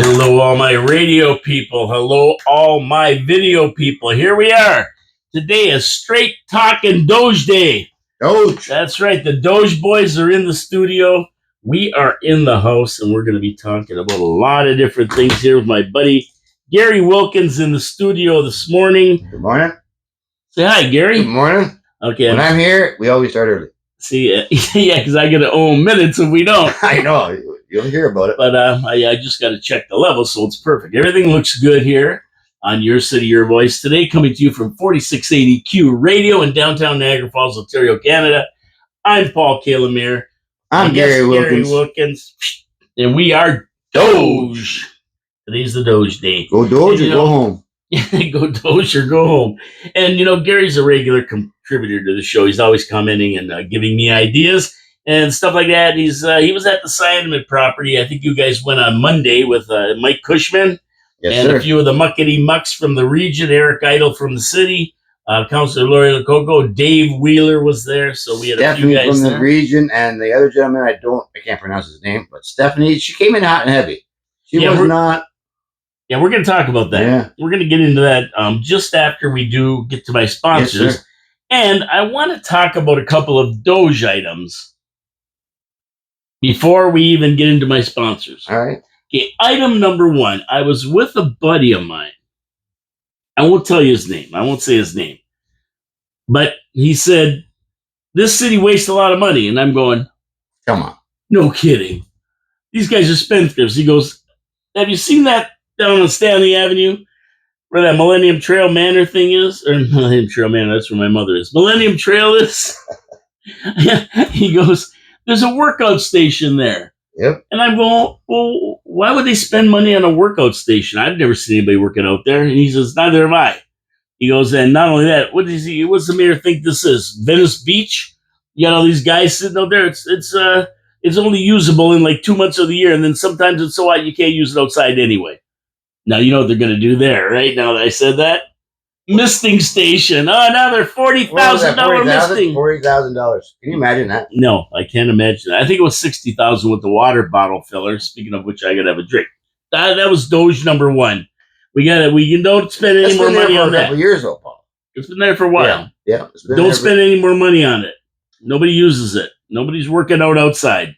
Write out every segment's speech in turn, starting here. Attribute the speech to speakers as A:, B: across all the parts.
A: Hello, all my radio people. Hello, all my video people. Here we are. Today is straight talking Doge Day.
B: Doge.
A: That's right. The Doge boys are in the studio. We are in the house, and we're going to be talking about a lot of different things here with my buddy Gary Wilkins in the studio this morning.
B: Good morning.
A: Say hi, Gary.
B: Good morning.
A: Okay.
B: When I'm here, we always start early.
A: See, yeah, because I got to own minutes if we don't.
B: I know. You'll hear about it.
A: But I just got to check the level, so it's perfect. Everything looks good here on Your City, Your Voice. Today, coming to you from 4680 Q Radio in downtown Niagara Falls, Ontario, Canada. I'm Paul Kalamir.
B: I'm Gary Wilkins.
A: And we are Doge. Today's the Doge Day.
B: Go Doge or go home.
A: Go Doge or go home. And, Gary's a regular contributor to the show. He's always commenting and giving me ideas and stuff like that. He was at the Simonman property. I think you guys went on Monday with Mike Cushman and
B: sir.
A: A few of the muckety mucks from the region, Eric Idle from the city, Councilor Lori Lococo, Dave Wheeler was there. So we had
B: Stephanie
A: a few guys
B: from
A: there.
B: the region, and the other gentleman, I can't pronounce his name, but Stephanie, she came in hot and heavy. She was not.
A: Yeah, we're going to talk about that.
B: Yeah.
A: We're going to get into that just after we do get to my sponsors.
B: Yes, sir.
A: And I want to talk about a couple of Doge items before we even get into my sponsors.
B: All right.
A: Okay, item number one. I was with a buddy of mine. I won't tell you his name. I won't say his name. But he said, this city wastes a lot of money. And I'm going,
B: Come on.
A: no kidding. These guys are spendthrifts. He goes, have you seen that down on Stanley Avenue where that Millennium Trail Manor thing is? Or Millennium Trail Manor, that's where my mother is. Millennium Trail is? He goes, there's a workout station there.
B: Yep.
A: And I'm going, well, why would they spend money on a workout station? I've never seen anybody working out there. And he says, neither have I. He goes, and not only that, what's the mayor think this is? Venice Beach? You got all these guys sitting out there. It's only usable in like 2 months of the year. And then sometimes it's so hot you can't use it outside anyway. Now, you know what they're going to do there, right? Now that I said that. Misting station. Oh, now they're $40,000 misting.
B: $40,000. Can you imagine that?
A: No, I can't imagine that. I think it was $60,000 with the water bottle filler. Speaking of which, I gotta have a drink. That was Doge number one. We don't spend any more money on that.
B: It's been there for a couple years, though, Paul.
A: It's been there for a while.
B: Yeah.
A: Don't spend any more money on it. Nobody uses it. Nobody's working out outside.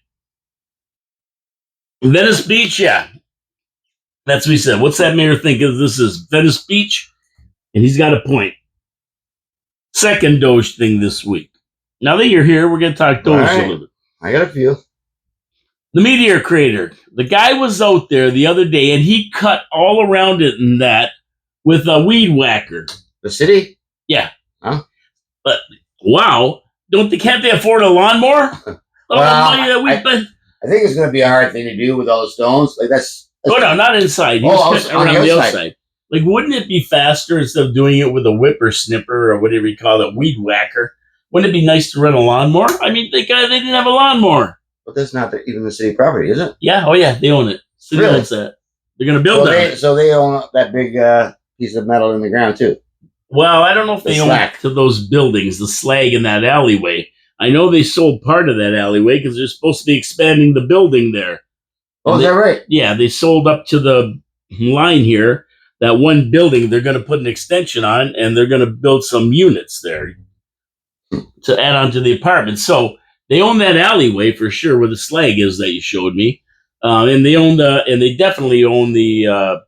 A: Venice Beach, yeah. That's what he said. What's that mayor think of this is? Venice Beach? And he's got a point. Second Doge thing this week. Now that you're here, we're going to talk Doge a little bit.
B: I got a few.
A: The meteor crater. The guy was out there the other day, and he cut all around it and that with a weed whacker.
B: The city?
A: Yeah.
B: Huh?
A: But, wow. Can't they afford a lawnmower? All the money that we spent.
B: I think it's going to be a hard thing to do with all the stones. Like that's
A: Oh, no, not inside. He was cutting around the outside. Like, wouldn't it be faster instead of doing it with a whippersnipper or whatever you call it, weed whacker? Wouldn't it be nice to run a lawnmower? I mean, they didn't have a lawnmower.
B: But that's not even the city property, is it?
A: Yeah. Oh, yeah. They own it. City
B: Really?
A: owns that. They're going to build that.
B: So they own that big piece of metal in the ground, too.
A: Well, I don't know if they own it to those buildings, the slag in that alleyway. I know they sold part of that alleyway because they're supposed to be expanding the building there.
B: Oh, is that right?
A: Yeah, they sold up to the line here. That one building, they're going to put an extension on, and they're going to build some units there to add on to the apartment. So they own that alleyway for sure, where the slag is that you showed me, and they definitely own the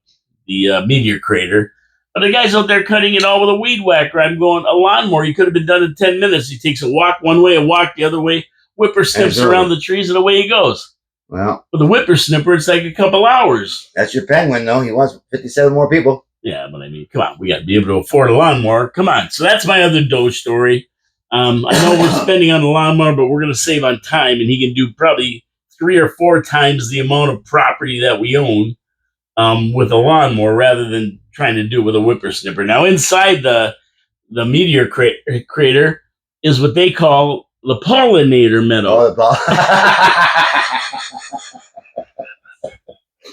A: meteor crater. But the guy's out there cutting it all with a weed whacker. I'm going, a lawnmower, you could have been done in 10 minutes. He takes a walk one way, a walk the other way, whippersnips around the trees, and away he goes.
B: Well,
A: with a whippersnipper, it's like a couple hours.
B: That's your penguin, though. He wants 57 more people.
A: Yeah, but I mean, come on. We got to be able to afford a lawnmower. Come on. So that's my other Doge story. I know we're spending on the lawnmower, but we're going to save on time, and he can do probably 3 or 4 times the amount of property that we own with a lawnmower rather than trying to do it with a whippersnipper. Now, inside the meteor crater is what they call the pollinator meadow.
B: Oh,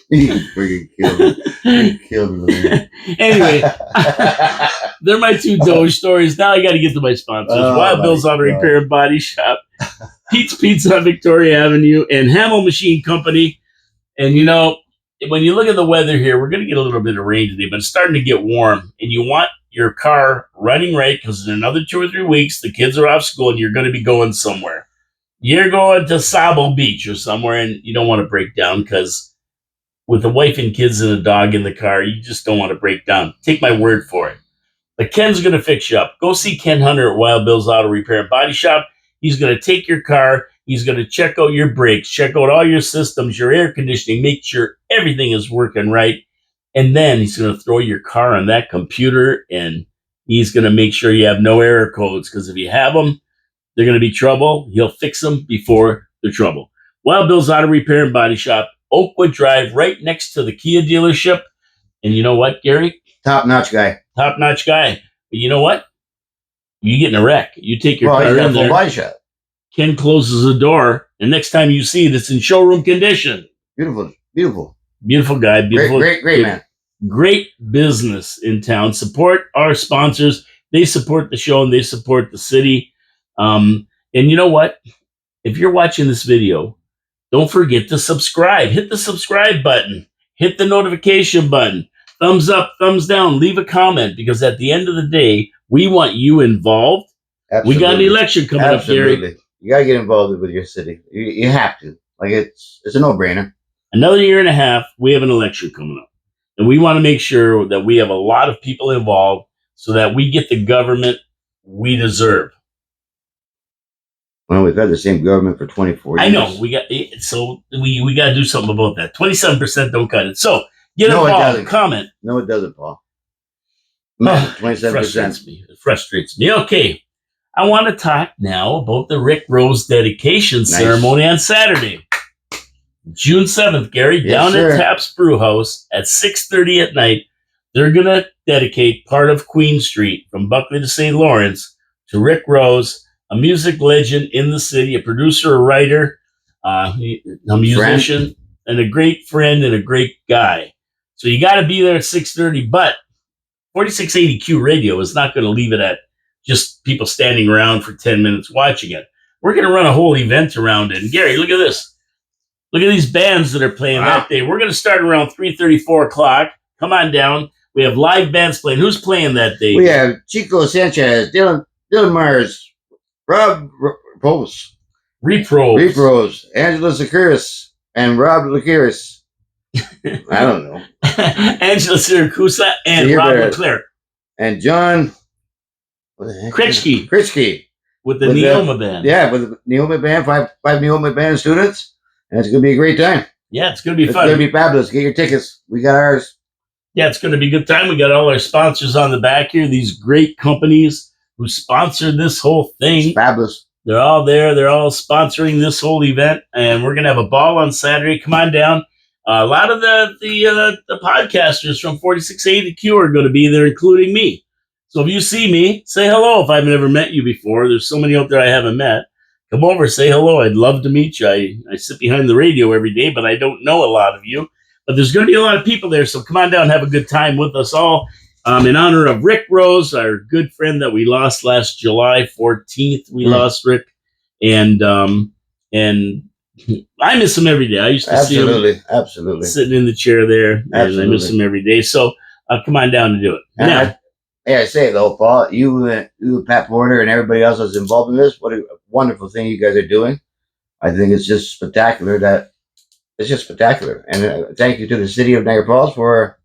B: you freaking killed me. You killed me.
A: Anyway, they're my 2 Doge stories. Now I got to get to my sponsors. Wild Bill's Auto Repair and Body Shop, Pete's Pizza on Victoria Avenue, and Hamel Machine Company. And, when you look at the weather here, we're going to get a little bit of rain today, but it's starting to get warm, and you want your car running right because in another 2 or 3 weeks, the kids are off school and you're going to be going somewhere. You're going to Sabo Beach or somewhere, and you don't want to break down because with a wife and kids and a dog in the car, you just don't want to break down. Take my word for it. But Ken's going to fix you up. Go see Ken Hunter at Wild Bill's Auto Repair and Body Shop. He's going to take your car. He's going to check out your brakes, check out all your systems, your air conditioning, make sure everything is working right. And then he's going to throw your car on that computer, and he's going to make sure you have no error codes, because if you have them, they're going to be trouble. He'll fix them before they're trouble. Wild Bill's Auto Repair and Body Shop, Oakwood Drive, right next to the Kia dealership. And you know what, Gary?
B: Top-notch guy.
A: Top-notch guy. But you know what? You get in a wreck. You take your car in there.
B: Body shop.
A: Ken closes the door, and next time you see it, it's in showroom condition.
B: Beautiful, beautiful.
A: Beautiful guy. Beautiful.
B: Great man.
A: Great business in town. Support our sponsors. They support the show, and they support the city. And you know what? If you're watching this video, don't forget to subscribe. Hit the subscribe button. Hit the notification button. Thumbs up, thumbs down. Leave a comment, because at the end of the day, we want you involved.
B: Absolutely.
A: We got an election coming up, Gary.
B: You got to get involved with your city. You have to. Like, it's a no-brainer.
A: Another year and a half, we have an election coming up. And we want to make sure that we have a lot of people involved so that we get the government we deserve.
B: Well, we've had the same government for 24 years.
A: I know. We got to do something about that. 27% don't cut it. So get involved. Comment.
B: No, it doesn't, Paul. 27%.
A: It frustrates me. Okay. I want to talk now about the Rick Rose dedication ceremony on Saturday, June 7th, Gary, down at Taps Brew House at 6:30 at night. They're going to dedicate part of Queen Street from Buckley to St. Lawrence to Rick Rose, a music legend in the city, a producer, a writer, a musician, and a great friend and a great guy. So you got to be there at 6:30, but 4680Q Radio is not going to leave it at just people standing around for 10 minutes watching it. We're going to run a whole event around it. And Gary, look at this. Look at these bands that are playing that day. We're going to start around 3:30, 4 o'clock. Come on down. We have live bands playing. Who's playing that day?
B: We have Chico Sanchez, Dylan Myers, Rob Repros, Angela Zakiris, and Rob Lakiris. I don't know.
A: Angela Siracusa and Rob Leclerc.
B: And John
A: Kritschke. With the Neoma Band.
B: Yeah, with the Neoma Band, five Neoma Band students. And it's going to be a great time.
A: Yeah, it's going to be fun.
B: It's going to be fabulous. Get your tickets. We got ours.
A: Yeah, it's going to be a good time. We got all our sponsors on the back here. These great companies who sponsored this whole thing.
B: It's fabulous.
A: They're all there. They're all sponsoring this whole event. And we're going to have a ball on Saturday. Come on down. A lot of the podcasters from 4680Q are going to be there, including me. So if you see me, say hello if I've never met you before. There's so many out there I haven't met. Come over, say hello. I'd love to meet you. I sit behind the radio every day, but I don't know a lot of you. But there's going to be a lot of people there, so come on down and have a good time with us all. In honor of Rick Rose, our good friend that we lost last July 14th. We lost Rick. And I miss him every day. I used to see him sitting in the chair there. And I miss him every day. So come on down and do it. Now,
B: I say though, Paul, you and Pat Porter and everybody else that's involved in this, what a wonderful thing you guys are doing. I think it's just spectacular. And thank you to the city of Niagara Falls for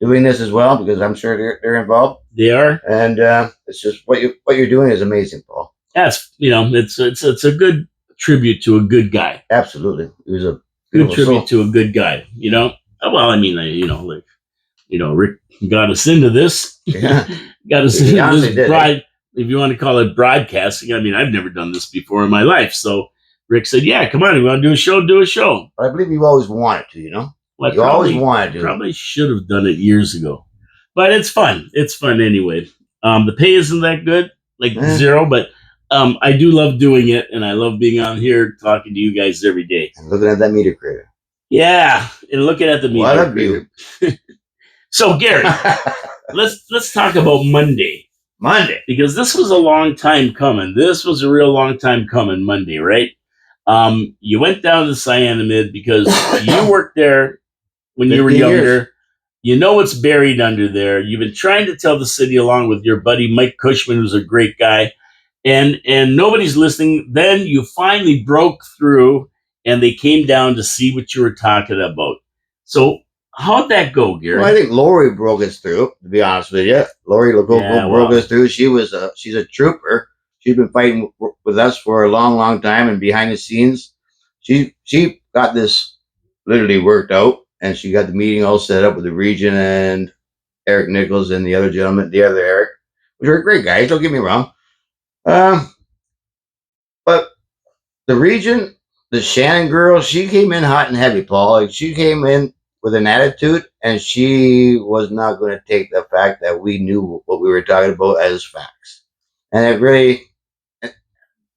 B: doing this as well, because I'm sure they're involved.
A: They are.
B: And it's just what you're doing is amazing, Paul.
A: That's, it's a good tribute to a good guy.
B: Absolutely. It was a
A: good tribute to a good guy, Well, I mean, Rick got us into this.
B: Yeah.
A: Got us into this if you want to call it broadcasting. I mean, I've never done this before in my life. So Rick said, yeah, come on, you want to do a show? Do a show.
B: But I believe you always wanted to,
A: Well,
B: you always wanted to.
A: Probably should have done it years ago. But it's fun. It's fun anyway. The pay isn't that good, zero, but I do love doing it, and I love being on here talking to you guys every day.
B: And looking at that meter creator.
A: Yeah, and looking at the meter
B: creator. What a view.
A: So, Gary, let's talk about Monday. Because this was a long time coming. This was a real long time coming, Monday, right? You went down to Cyanamid because you worked there when you were
B: 15
A: younger.
B: years.
A: You know what's buried under there. You've been trying to tell the city along with your buddy Mike Cushman, who's a great guy, and nobody's listening. Then you finally broke through, and they came down to see what you were talking about. So how'd that go, Gary?
B: Well, I think Lori broke us through. To be honest with you, Lori broke us through. She's a trooper. She's been fighting with us for a long, long time, and behind the scenes, she got this literally worked out, and she got the meeting all set up with the region and Eric Nichols and the other gentleman, the other Eric, which are great guys. Don't get me wrong. But the region, the Shannon girl, she came in hot and heavy, Paul. Like, she came in with an attitude, and she was not going to take the fact that we knew what we were talking about as facts. And it really,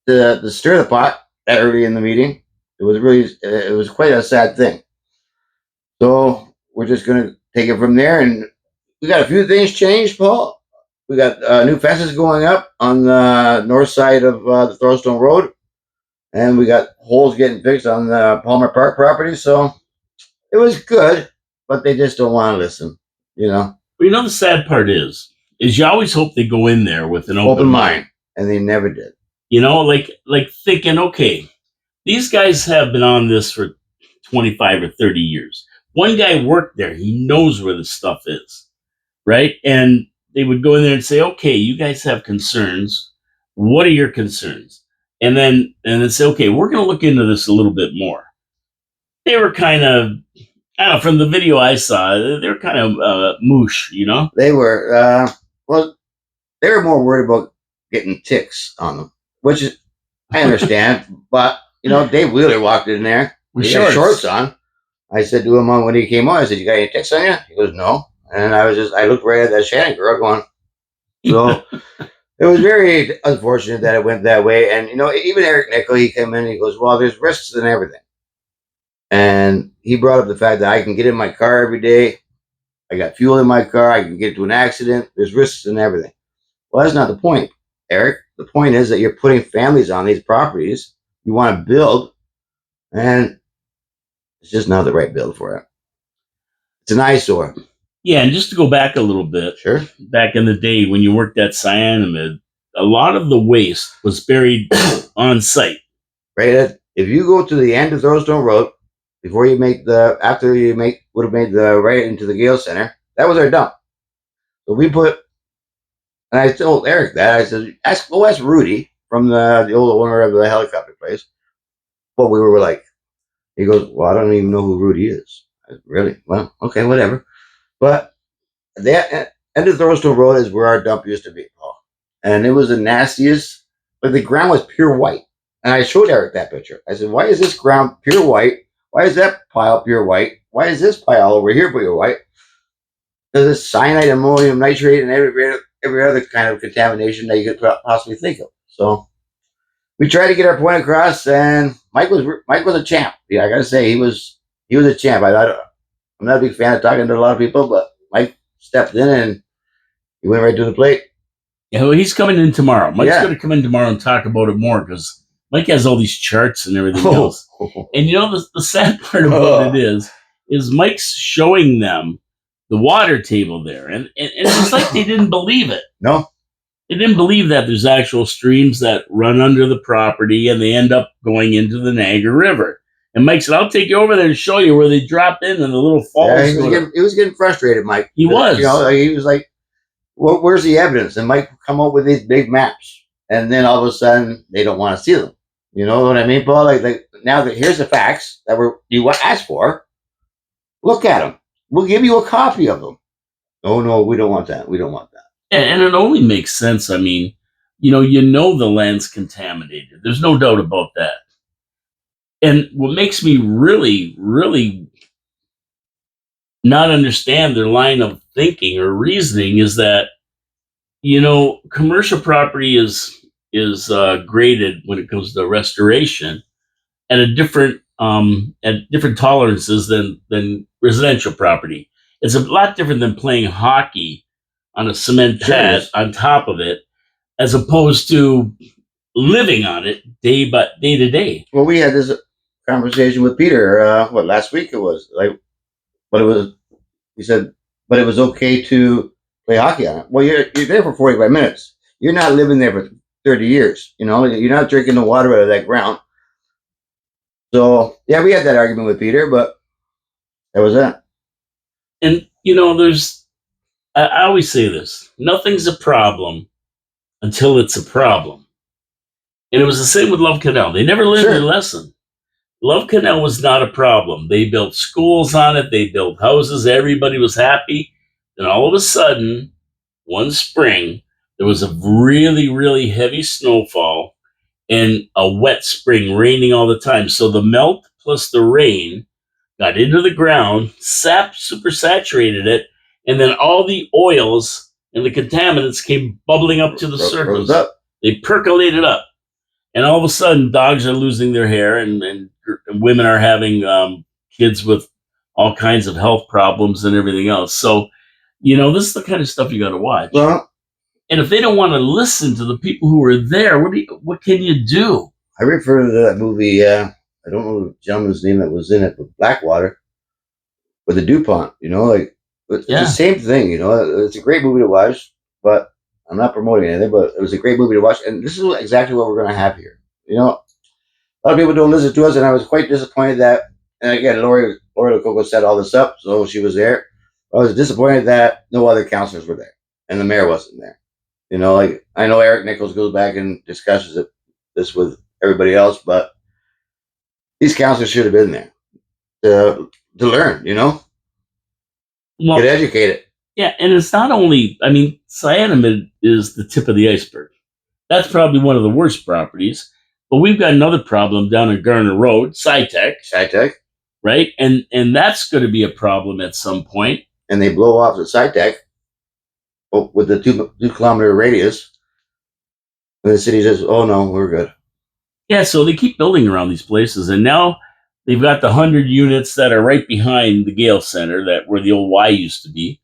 B: the stir the pot that early in the meeting, it was quite a sad thing. So we're just going to take it from there, and we got a few things changed, Paul. We got new fences going up on the north side of the Throwstone Road, and we got holes getting fixed on the Palmer Park property. So it was good, but they just don't want to listen, you know.
A: Well, you know, the sad part is you always hope they go in there with an open mind,
B: and they never did.
A: You know, like thinking, okay, these guys have been on this for 25 or 30 years. One guy worked there; he knows where the stuff is, right? And they would go in there and say, okay, you guys have concerns. What are your concerns? And then say, okay, we're going to look into this a little bit more. They were kind of, I don't know, from the video I saw, they were kind of moosh, you know?
B: They were, they were more worried about getting ticks on them, which is, I understand. But, you know, Dave Wheeler walked in there with shorts on. I said to him when he came on, I said, you got any ticks on you? He goes, no. And I looked right at that Shannon girl going, so it was very unfortunate that it went that way. And, you know, even Eric Nickel, he came in and he goes, well, there's risks in everything. And he brought up the fact that I can get in my car every day. I got fuel in my car. I can get into an accident. There's risks in everything. Well, that's not the point, Eric. The point is that you're putting families on these properties. You want to build, and it's just not the right build for it. It's an eyesore.
A: Yeah, and just to go back a little bit,
B: sure.
A: Back in the day when you worked at Cyanamid, a lot of the waste was buried on site.
B: Right. If you go to the end of Throwstone Road, before you make would have made the right into the Gale Center, that was our dump. So we put, and I told Eric that, I said, ask Rudy from the old owner of the helicopter place what we were like. He goes, well, I don't even know who Rudy is. I said, really? Well, okay, whatever. But that end of Throwstone Road is where our dump used to be, Paul. And it was the nastiest, but the ground was pure white. And I showed Eric that picture. I said, why is this ground pure white? Why is that pile pure white? Why is this pile over here pure white? Because it's cyanide, ammonium nitrate, and every other kind of contamination that you could possibly think of. So we tried to get our point across, and Mike was a champ. Yeah, I gotta say, he was a champ. I'm not a big fan of talking to a lot of people, but Mike stepped in and he went right to the plate.
A: Yeah, well, he's coming in tomorrow. Mike's going to come in tomorrow and talk about it more because Mike has all these charts and everything else. And you know, the sad part about it is Mike's showing them the water table there. And it's like they didn't believe it.
B: No.
A: They didn't believe that there's actual streams that run under the property and they end up going into the Niagara River. And Mike said, I'll take you over there and show you where they drop in and the little falls.
B: Yeah, he was getting frustrated, Mike.
A: He was.
B: You know, he was like, well, where's the evidence? And Mike come up with these big maps. And then all of a sudden, they don't want to see them. You know what I mean, Paul? Like now that here's the facts that you asked for. Look at them. We'll give you a copy of them. Oh, no, we don't want that. We don't want that.
A: And it only makes sense. I mean, you know the land's contaminated. There's no doubt about that. And what makes me really, really not understand their line of thinking or reasoning is that, you know, commercial property is graded when it comes to restoration at different tolerances than residential property. It's a lot different than playing hockey on a cement pad on top of it, as opposed to living on it day to day.
B: Well, we had this conversation with Peter. Last week it was like but he said, but it was okay to play hockey on it. Well, you're there for 45 minutes. You're not living there for 30 years. You know, you're not drinking the water out of that ground. So yeah, we had that argument with Peter, but that was that.
A: And I always say this: nothing's a problem until it's a problem. And it was the same with Love Canal. They never learned their lesson. Love Canal was not a problem. They built schools on it. They built houses. Everybody was happy. Then all of a sudden, one spring, there was a really, really heavy snowfall and a wet spring, raining all the time. So the melt plus the rain got into the ground, super saturated it, and then all the oils and the contaminants came bubbling up to the surface. They percolated up. And all of a sudden, dogs are losing their hair, and women are having kids with all kinds of health problems and everything else. So, this is the kind of stuff you got to watch.
B: Well,
A: and if they don't want to listen to the people who are there, what can you do?
B: I refer to that movie. I don't know the gentleman's name that was in it, but Blackwater with the DuPont. It's the same thing. It's a great movie to watch, but I'm not promoting anything, but it was a great movie to watch. And this is exactly what we're going to have here. A lot of people don't listen to us, and I was quite disappointed that, and again, Lori Lococo set all this up, so she was there. I was disappointed that no other counselors were there, and the mayor wasn't there. I know Eric Nichols goes back and discusses this with everybody else, but these counselors should have been there to learn,
A: Well,
B: get educated.
A: Yeah, and it's not only, cyanamide is the tip of the iceberg. That's probably one of the worst properties. But we've got another problem down at Garner Road, SciTech, right? And that's going to be a problem at some point.
B: And they blow off the SciTech with the 2-kilometer radius. And the city says, oh no, we're good.
A: Yeah, so they keep building around these places. And now they've got the 100 units that are right behind the Gale Center, where the old Y used to be.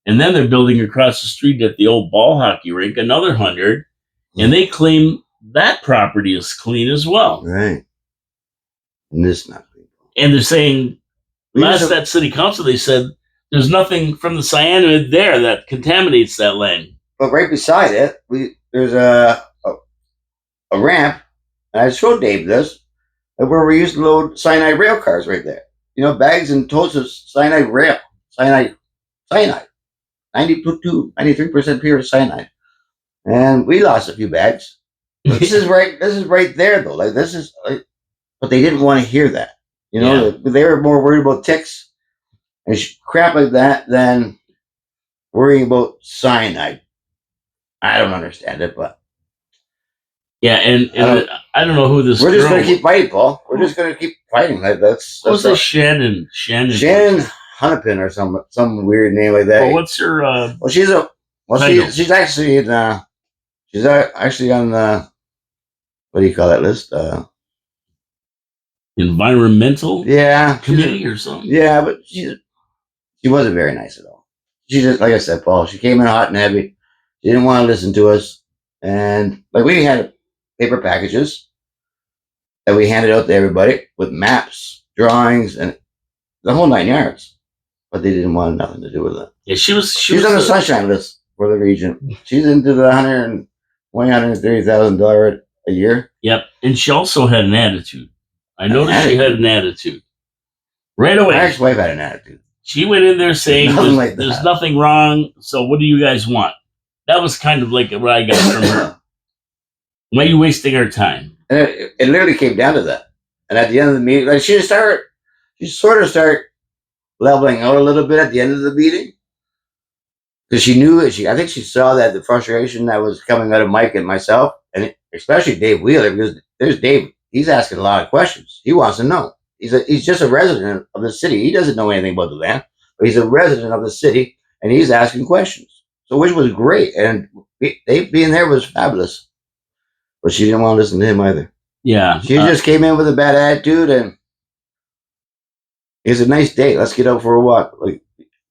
A: And then they're building across the street at the old ball hockey rink, another 100. And they claim that property is clean as well.
B: Right. And this not clean.
A: And they're saying, that city council, they said, there's nothing from the cyanamide there that contaminates that land.
B: But right beside it, there's a ramp, and I showed Dave this, where we used to load cyanide rail cars right there. Bags and totes of cyanide. 93% pure cyanide. And we lost a few bags. This is right there though. But they didn't want to hear that. They were more worried about ticks and crap like that than worrying about cyanide. I don't understand it, but
A: yeah, and I don't know who this.
B: We're just going to keep fighting, Paul. We're just going to keep fighting. That's
A: what's this Shannon
B: Happenins or some weird name like that.
A: Well, what's her?
B: She's actually in. She's actually on the, what do you call that list?
A: Environmental committee or something.
B: Yeah, but she wasn't very nice at all. She just, like I said, Paul, she came in hot and heavy. She didn't want to listen to us. And we had paper packages that we handed out to everybody with maps, drawings, and the whole 9 yards. But they didn't want nothing to do with it.
A: Yeah, she was
B: on the sunshine list for the region. She's into the $130,000 a year.
A: Yep, and she also had an attitude. I noticed she had an attitude right away.
B: My ex-wife had an attitude.
A: She went in there saying, "There's nothing wrong. So what do you guys want?" That was kind of like what I got from her. Why are you wasting our time?
B: And it literally came down to that. And at the end of the meeting, she sort of started leveling out a little bit at the end of the meeting. Because she knew it. I think she saw that the frustration that was coming out of Mike and myself, and especially Dave Wheeler, because there's Dave. He's asking a lot of questions. He wants to know. He's just a resident of the city. He doesn't know anything about the land, but he's a resident of the city, and he's asking questions. So which was great, and Dave being there was fabulous. But she didn't want to listen to him either.
A: Yeah,
B: she just came in with a bad attitude, and it's a nice day. Let's get out for a walk.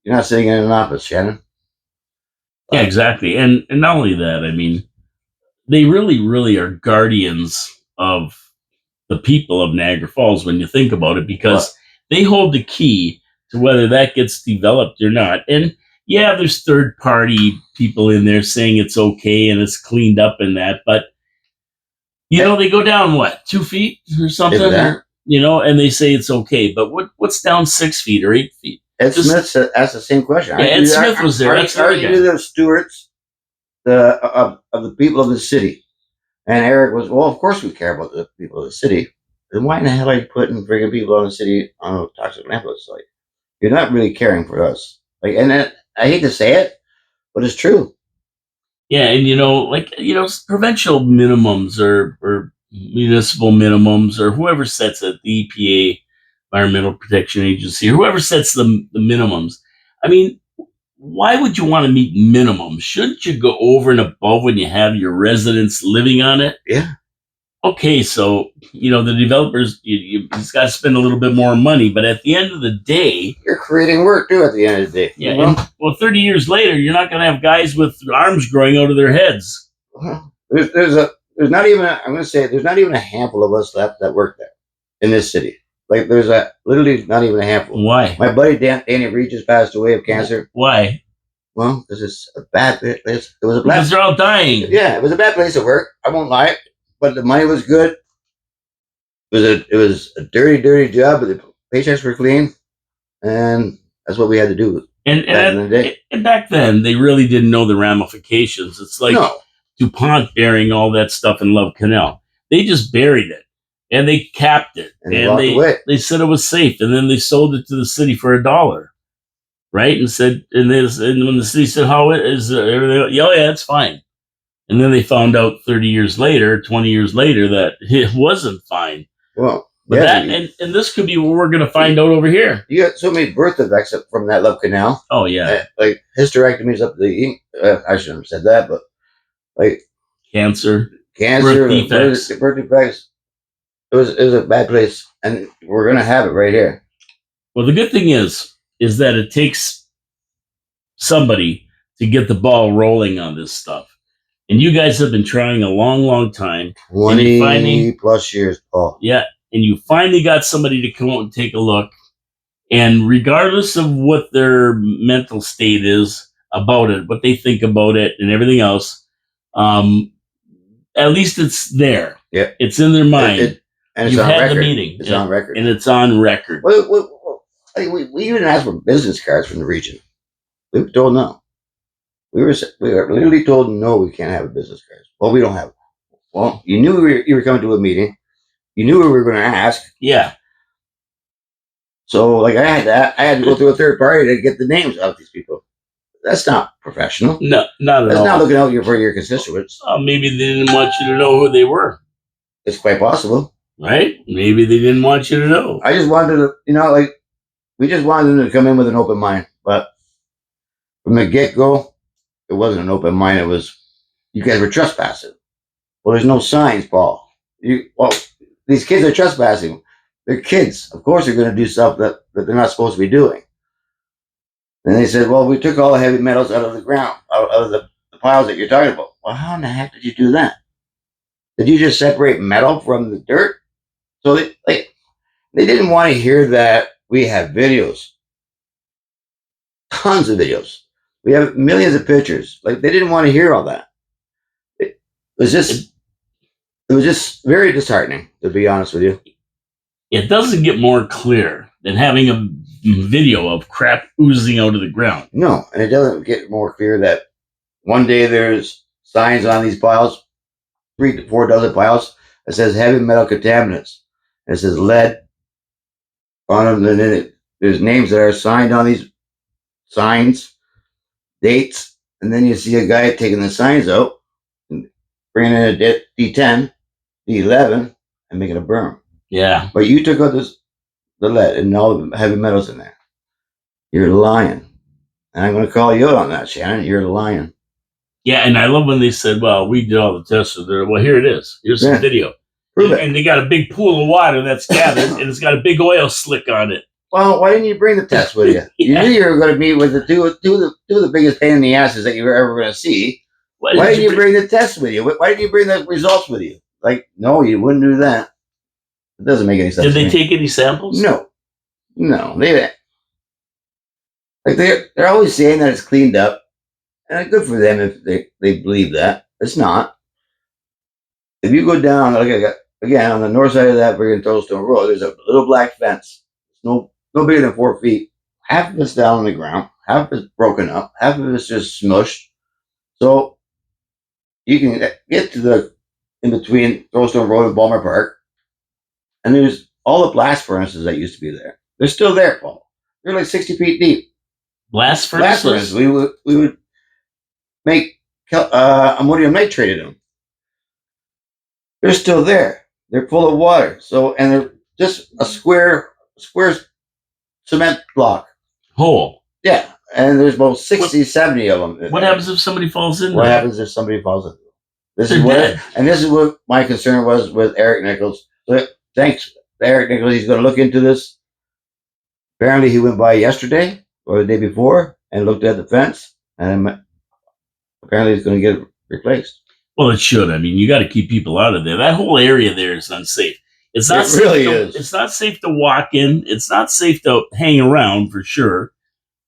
B: You're not sitting in an office, Shannon.
A: Yeah, exactly. And not only that, they really, really are guardians of the people of Niagara Falls when you think about it, because they hold the key to whether that gets developed or not. And yeah, there's third party people in there saying it's okay and it's cleaned up in that, but they go down what, 2 feet or something, and they say it's okay. But what's down 6 feet or 8 feet?
B: Ed Smith asked the same question.
A: Yeah, Ed Smith was there.
B: Are you the stewards of the people of the city? And Eric was, well, of course we care about the people of the city. Then why in the hell are you putting friggin' people on the city on a toxic landfill site? You're not really caring for us. And I hate to say it, but it's true.
A: Yeah, and provincial minimums or municipal minimums or whoever sets it, the EPA, Environmental Protection Agency, or whoever sets the minimums. I mean, why would you want to meet minimums? Shouldn't you go over and above when you have your residents living on it?
B: Yeah.
A: Okay, so the developers, you just got to spend a little bit more money, but at the end of the day,
B: you're creating work too. At the end of the day,
A: yeah. 30 years later, you're not going to have guys with arms growing out of their heads.
B: There's not even there's not even a handful of us left that work there in this city. There's literally not even a handful.
A: Why?
B: My buddy Danny Reed just passed away of cancer.
A: Why?
B: Well, because it's a bad place.
A: Because they're all dying.
B: Yeah, it was a bad place to work. I won't lie. But the money was good. It was a dirty job, but the paychecks were clean, and that's what we had to do.
A: And back then, they really didn't know the ramifications. It's like DuPont burying all that stuff in Love Canal. They just buried it, and they capped it, and they said it was safe, and then they sold it to the city for $1, right? And when the city said, "How is everything?" Yeah, it's fine. And then they found out 30 years later, 20 years later, that it wasn't fine.
B: Well,
A: but and this could be what we're going to find out over here.
B: You got so many birth defects from that Love Canal.
A: Oh, yeah.
B: Hysterectomies up the, I shouldn't have said that, but
A: cancer,
B: birth defects. It was a bad place, and we're going to have it right here.
A: Well, the good thing is that it takes somebody to get the ball rolling on this stuff. And you guys have been trying a long, long time.
B: 20 plus years, Paul.
A: Yeah. And you finally got somebody to come out and take a look. And regardless of what their mental state is about it, what they think about it and everything else, at least it's there.
B: Yeah.
A: It's in their mind.
B: And it's
A: You've
B: on
A: had
B: record.
A: the meeting.
B: It's on record.
A: And it's on record.
B: We even asked for business cards from the region. We were told no. We were literally told, no, we can't have a business card. Well, we don't have it. Well, you knew you were coming to a meeting. You knew we were going to ask.
A: Yeah.
B: So, I had to go through a third party to get the names of these people. That's not professional.
A: No, not at all.
B: That's not looking out for your constituents.
A: Maybe they didn't want you to know who they were.
B: It's quite possible.
A: Right? Maybe they didn't want you to know.
B: I just wanted to, we just wanted them to come in with an open mind. But from the get-go, it wasn't an open mind. It was, you guys were trespassing. Well, there's no signs, Paul. These kids are trespassing. They're kids. Of course they're going to do stuff that they're not supposed to be doing. And they said, well, we took all the heavy metals out of the ground, out of the piles that you're talking about. Well, how in the heck did you do that? Did you just separate metal from the dirt? So they didn't want to hear that we have videos. Tons of videos. We have millions of pictures. They didn't want to hear all that. It was just very disheartening, to be honest with you.
A: It doesn't get more clear than having a video of crap oozing out of the ground.
B: No, and it doesn't get more clear that one day there's signs on these piles, 3 to 4 dozen piles, that says heavy metal contaminants. It says lead on them, and then there's names that are signed on these signs, dates, and then you see a guy taking the signs out and bringing in a D10, D11, and making a berm.
A: Yeah.
B: But you took out the lead and all the heavy metals in there. You're lying. And I'm going to call you out on that, Shannon. You're lying.
A: Yeah, and I love when they said, well, we did all the tests. Well, here it is. Here's some video.
B: Prove it.
A: And they got a big pool of water that's gathered, and it's got a big oil slick on it.
B: Well, why didn't you bring the test with you? You knew you were going to meet with the two of the biggest pain in the asses that you were ever going to see. Why didn't you bring the test with you? Why didn't you bring the results with you? No, you wouldn't do that. It doesn't make any sense.
A: Did they take any samples?
B: No. Like they're always saying that it's cleaned up, and good for them if they believe that. It's not. If you go down, like again on the north side of that friggin' Tollstone Road, there's a little black fence. It's no bigger than 4 feet. Half of it's down on the ground, half of it's broken up, half of it's just smushed. So you can get to the in between Tollstone Road and Balmer Park, and there's all the blast furnaces that used to be there. They're still there, Paul. They're like 60 feet deep.
A: Blast
B: Blast
A: furnaces?
B: furnaces. We would make ammonium nitrate in them. They're still there. They're full of water. So, and they're just a square cement block.
A: Hole.
B: Yeah. And there's about 60, 70 of them.
A: What happens if somebody falls in
B: What
A: there?
B: happens if somebody falls in? This
A: They're
B: is
A: dead.
B: and this is what my concern was with Eric Nichols. So thanks, Eric Nichols. He's going to look into this. Apparently, he went by yesterday or the day before and looked at the fence, and apparently, it's going to get replaced.
A: Well, it should. I mean, you got to keep people out of there. That whole area there is unsafe. It's not safe
B: really
A: to,
B: is.
A: It's not safe to walk in. It's not safe to hang around for sure.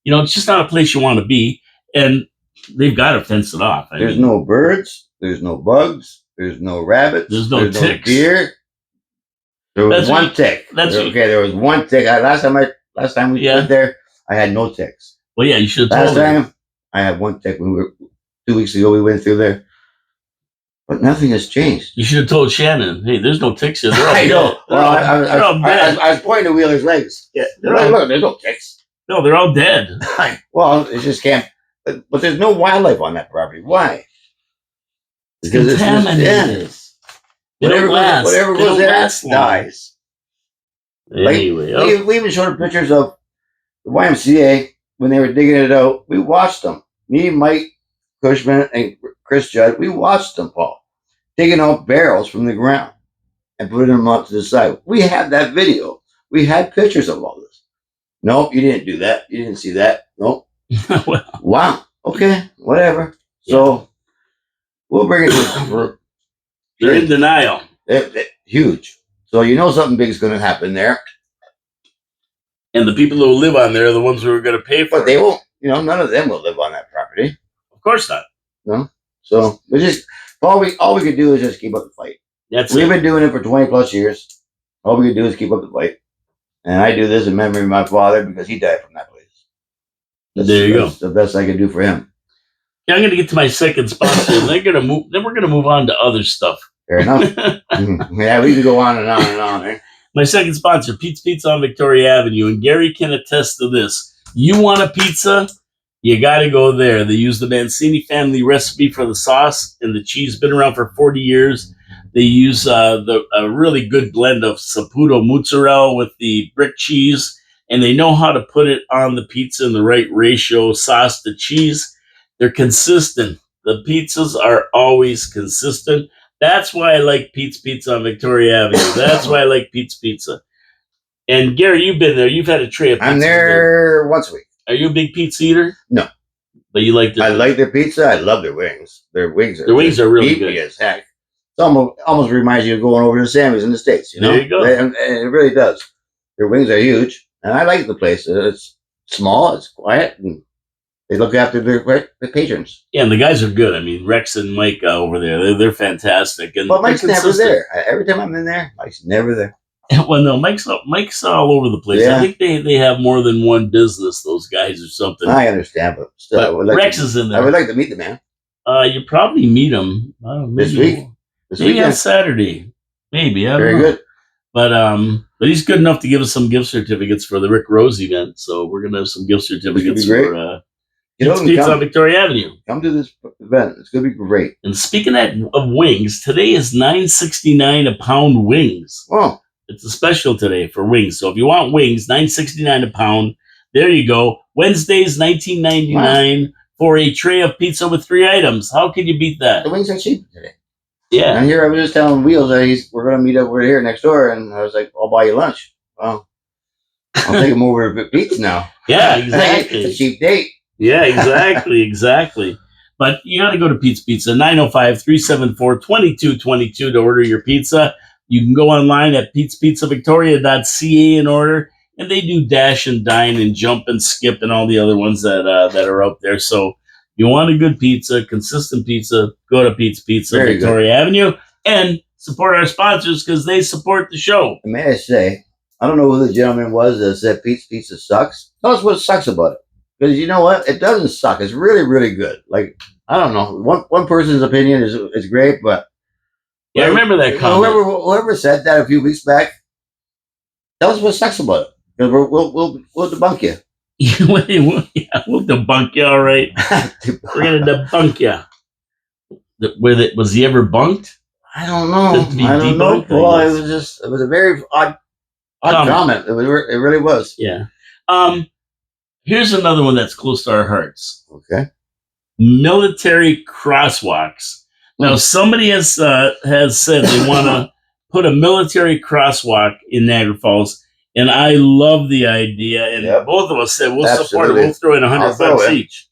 A: You know, it's just not a place you want to be. And they've got to fence it off.
B: There's no birds. There's no bugs. There's no rabbits.
A: There's no ticks.
B: Deer. There was one tick. There was one tick. Last time we went there, I had no ticks.
A: Well, yeah, you should have told
B: me. Last time, I had one tick. 2 weeks ago, we went through there. But nothing has changed.
A: You should have told Shannon, hey, there's no ticks here. They're all
B: I know.
A: Well,
B: I was pointing to Wheeler's legs. Yeah. Look, there's no ticks.
A: No, they're all dead.
B: Well, it just can't. But there's no wildlife on that property. Why?
A: Because it's contaminated.
B: Whatever goes there dies.
A: Anyway,
B: we even showed pictures of the YMCA when they were digging it out. We watched them. Me, Mike Cushman, and Chris Judd. We watched them, Paul, digging out barrels from the ground and putting them up to the side. We had that video. We had pictures of all this. Nope, you didn't do that. You didn't see that. Nope.
A: Well,
B: wow. Okay, whatever. Yeah. So we'll bring it to
A: they're in denial.
B: They're huge. So you know something big is going to happen there.
A: And the people who live on there are the ones who are going to pay for it.
B: But they won't. You know, none of them will live on that property.
A: Of course not.
B: No. So we just all we could do is just keep up the fight. We've been doing it for 20 plus years. All we could do is keep up the fight. And I do this in memory of my father because he died from that place.
A: There you go.
B: That's the best I could do for him.
A: Yeah, I'm going to get to my second sponsor. And then we're going to move on to other stuff.
B: Fair enough. Yeah, we can go on and on and on. Eh?
A: My second sponsor, Pete's Pizza on Victoria Avenue. And Gary can attest to this. You want a pizza? You got to go there. They use the Mancini family recipe for the sauce and the cheese. Been around for 40 years. They use a really good blend of Saputo mozzarella with the brick cheese. And they know how to put it on the pizza in the right ratio, sauce to cheese. They're consistent. The pizzas are always consistent. That's why I like Pete's Pizza on Victoria Avenue. That's why I like Pete's Pizza. And Gary, you've been there. You've had a tray of pizza.
B: I'm there once a week.
A: Are you a big pizza eater?
B: No.
A: But you like their...
B: I like their pizza. I love their wings. Their wings
A: are really good.
B: As heck. It almost reminds you of going over to Sammy's in the States. You know?
A: There you go.
B: And it really does. Their wings are huge. And I like the place. It's small. It's quiet. And they look after their patrons.
A: Yeah, and the guys are good. I mean, Rex and Mike over there, they're fantastic. And
B: but Mike's never there. Every time I'm in there, Mike's never there.
A: Well, no, Mike's all over the place. Yeah. I think they have more than one business, those guys, or something.
B: I understand, but still,
A: but Rex is in there.
B: I would like to meet the man.
A: You probably meet him
B: this week.
A: Maybe on Saturday. Maybe. I don't know.
B: Very good.
A: But he's good enough to give us some gift certificates for the Rick Rose event. So we're gonna have some gift certificates for Pizza on Victoria Avenue.
B: Come to this event. It's gonna be great.
A: And speaking of wings, today is $9.69 a pound wings.
B: Oh.
A: It's a special today for wings. So if you want wings, $9.69 a pound. There you go. Wednesdays, $19.99 for a tray of pizza with 3 items. How can you beat that?
B: The wings are cheap today.
A: Yeah.
B: And here I was just telling Wheels that we're going to meet up over here next door. And I was like, I'll buy you lunch. Well, I'll take him over to Pete's now.
A: Yeah, exactly.
B: It's a cheap date.
A: Yeah, exactly. But you got to go to Pete's Pizza, 905-374-2222 to order your pizza. You can go online at petespizzavictoria.ca and order. and they do dash and dine and jump and skip and all the other ones that are out there. So you want a good pizza, consistent pizza, go to Pizza,
B: Very
A: Victoria Avenue, and support our sponsors because they support the show.
B: And may I say, I don't know who the gentleman was that said pizza sucks. Tell us what sucks about it. Because you know what? It doesn't suck. It's really, really good. Like, I don't know. One person's opinion is great, but
A: Yeah, I remember that comment.
B: Whoever said that a few weeks back, tell us what sucks about it. Because we'll debunk you.
A: We'll debunk you, all right. We're going to debunk you. Was he ever bunked?
B: I don't know.
A: I don't know.
B: Well, it was a very odd comment. It really was.
A: Yeah. Here's another one that's close to our hearts.
B: Okay.
A: Military crosswalks. Now, somebody has said they want to put a military crosswalk in Niagara Falls, and I love the idea. And both of us said we'll support it. We'll throw in $100 each.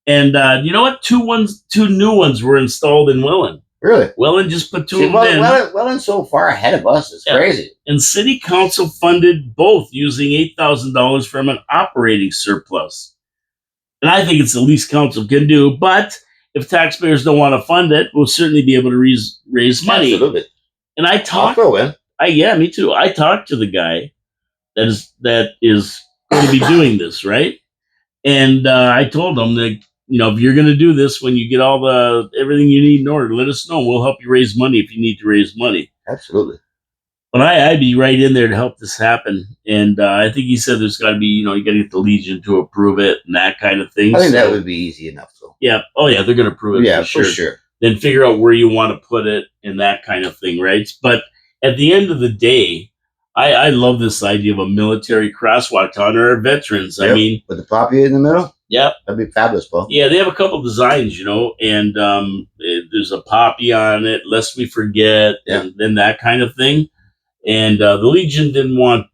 A: And you know what? Two new ones were installed in Welland.
B: Really?
A: Welland just put two of them in.
B: Welland's so far ahead of us. It's crazy.
A: And City Council funded both using $8,000 from an operating surplus. And I think it's the least council can do. But if taxpayers don't want to fund it, we'll certainly be able to raise money.
B: Absolutely.
A: And I talked.
B: I'll throw in.
A: Yeah, me too. I talked to the guy that is going to be doing this, right? And I told him that, if you're going to do this, when you get everything you need in order, let us know. We'll help you raise money if you need to raise money.
B: Absolutely.
A: But I'd be right in there to help this happen. And I think he said there's got to be, you got to get the Legion to approve it and that kind of thing.
B: I think that would be easy enough, though.
A: Yeah. Oh, yeah, they're going to approve it.
B: Yeah,
A: for
B: sure.
A: Then figure out where you want to put it and that kind of thing, right? But at the end of the day, I love this idea of a military crosswalk to honor our veterans. Yep. I mean,
B: with the poppy in the middle?
A: Yep.
B: That'd be fabulous, Paul.
A: Yeah, they have a couple designs, and there's a poppy on it, lest we forget, and then that kind of thing. And the Legion didn't want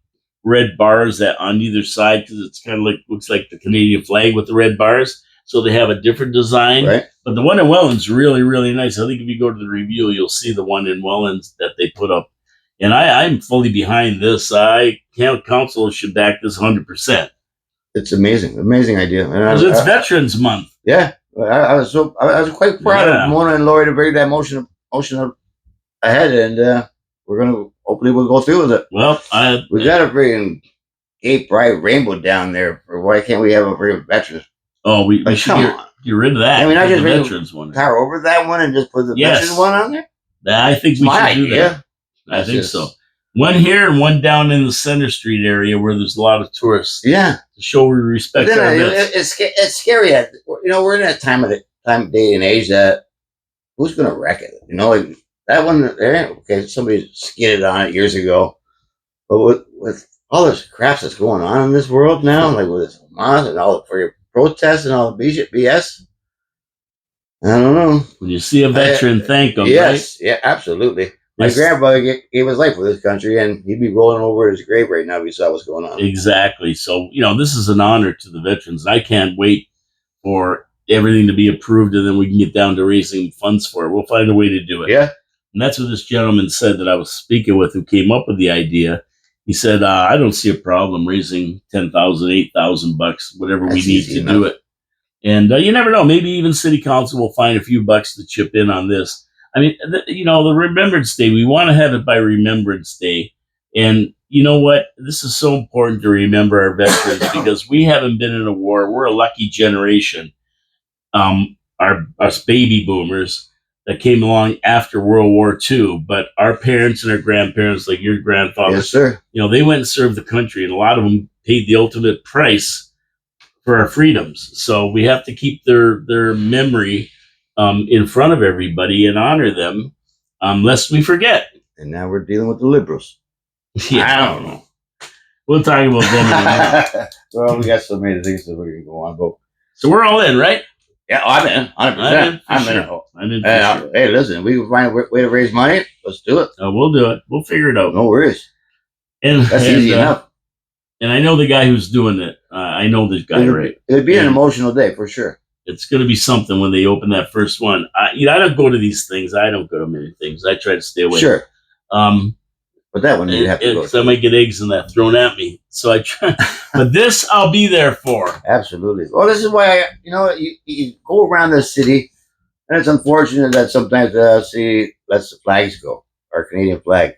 A: red bars on either side because it's kind of looks like the Canadian flag with the red bars. So they have a different design.
B: Right. But
A: the one in Welland's really, really nice. I think if you go to the review, you'll see the one in Welland's that they put up. And I'm fully behind this. Council should back this 100%.
B: It's amazing idea.
A: Because it's Veterans Month.
B: Yeah, I was quite proud of Mona and Lori to bring that motion ahead, and hopefully we'll go through with it.
A: Well,
B: we got to bring gay pride rainbow down there. Why can't we have a veterans?
A: Oh, we should get rid of that.
B: I mean, I just
A: veterans one.
B: Power over that one and just put the veterans one on there.
A: I think we should do that. I think so. One here and one down in the Center Street area where there's a lot of tourists.
B: Yeah,
A: to show we respect our vets.
B: It's scary. We're in that time, day, and age that who's going to wreck it? Like that one there. Okay, somebody skidded on it years ago, but with all this crap that's going on in this world now, like with this Hamas and all the protests and all the BS, I don't know.
A: When you see a veteran, thank them.
B: Yes,
A: right?
B: Yeah, absolutely. My grandfather gave his life for this country, and he'd be rolling over his grave right now if he saw what's going on.
A: Exactly. So, this is an honor to the veterans. I can't wait for everything to be approved, and then we can get down to raising funds for it. We'll find a way to do it.
B: Yeah.
A: And that's what this gentleman said that I was speaking with who came up with the idea. He said, I don't see a problem raising $10,000, $8,000, whatever we need to do it. And you never know. Maybe even City Council will find a few bucks to chip in on this. I mean, the Remembrance Day, we want to have it by Remembrance Day. And you know what? This is so important to remember our veterans because we haven't been in a war. We're a lucky generation. Us baby boomers that came along after World War II. But our parents and our grandparents, like your grandfather,
B: yes, sir.
A: They went and served the country. And a lot of them paid the ultimate price for our freedoms. So we have to keep their memory in front of everybody and honor them, lest we forget.
B: And now we're dealing with the liberals.
A: Yeah, I don't know. We'll talk about them in a minute.
B: Well, we got so many things that we can go on, but
A: so we're all in, right?
B: Yeah, I'm in. 100%. I'm in. Sure. Hey, listen, we can find a way to raise money. Let's do it.
A: We'll do it. We'll figure it out.
B: No worries. That's easy enough. And
A: I know the guy who's doing it. I know this guy, right?
B: It'd be an emotional day for sure.
A: It's going to be something when they open that first one. I don't go to these things. I don't go to many things. I try to stay away.
B: Sure. But that one you'd have to go to.
A: I might get eggs in that thrown at me. So I try, but this I'll be there for.
B: Absolutely. Well, this is why you go around the city, and it's unfortunate that sometimes the city lets the flags go, our Canadian flag,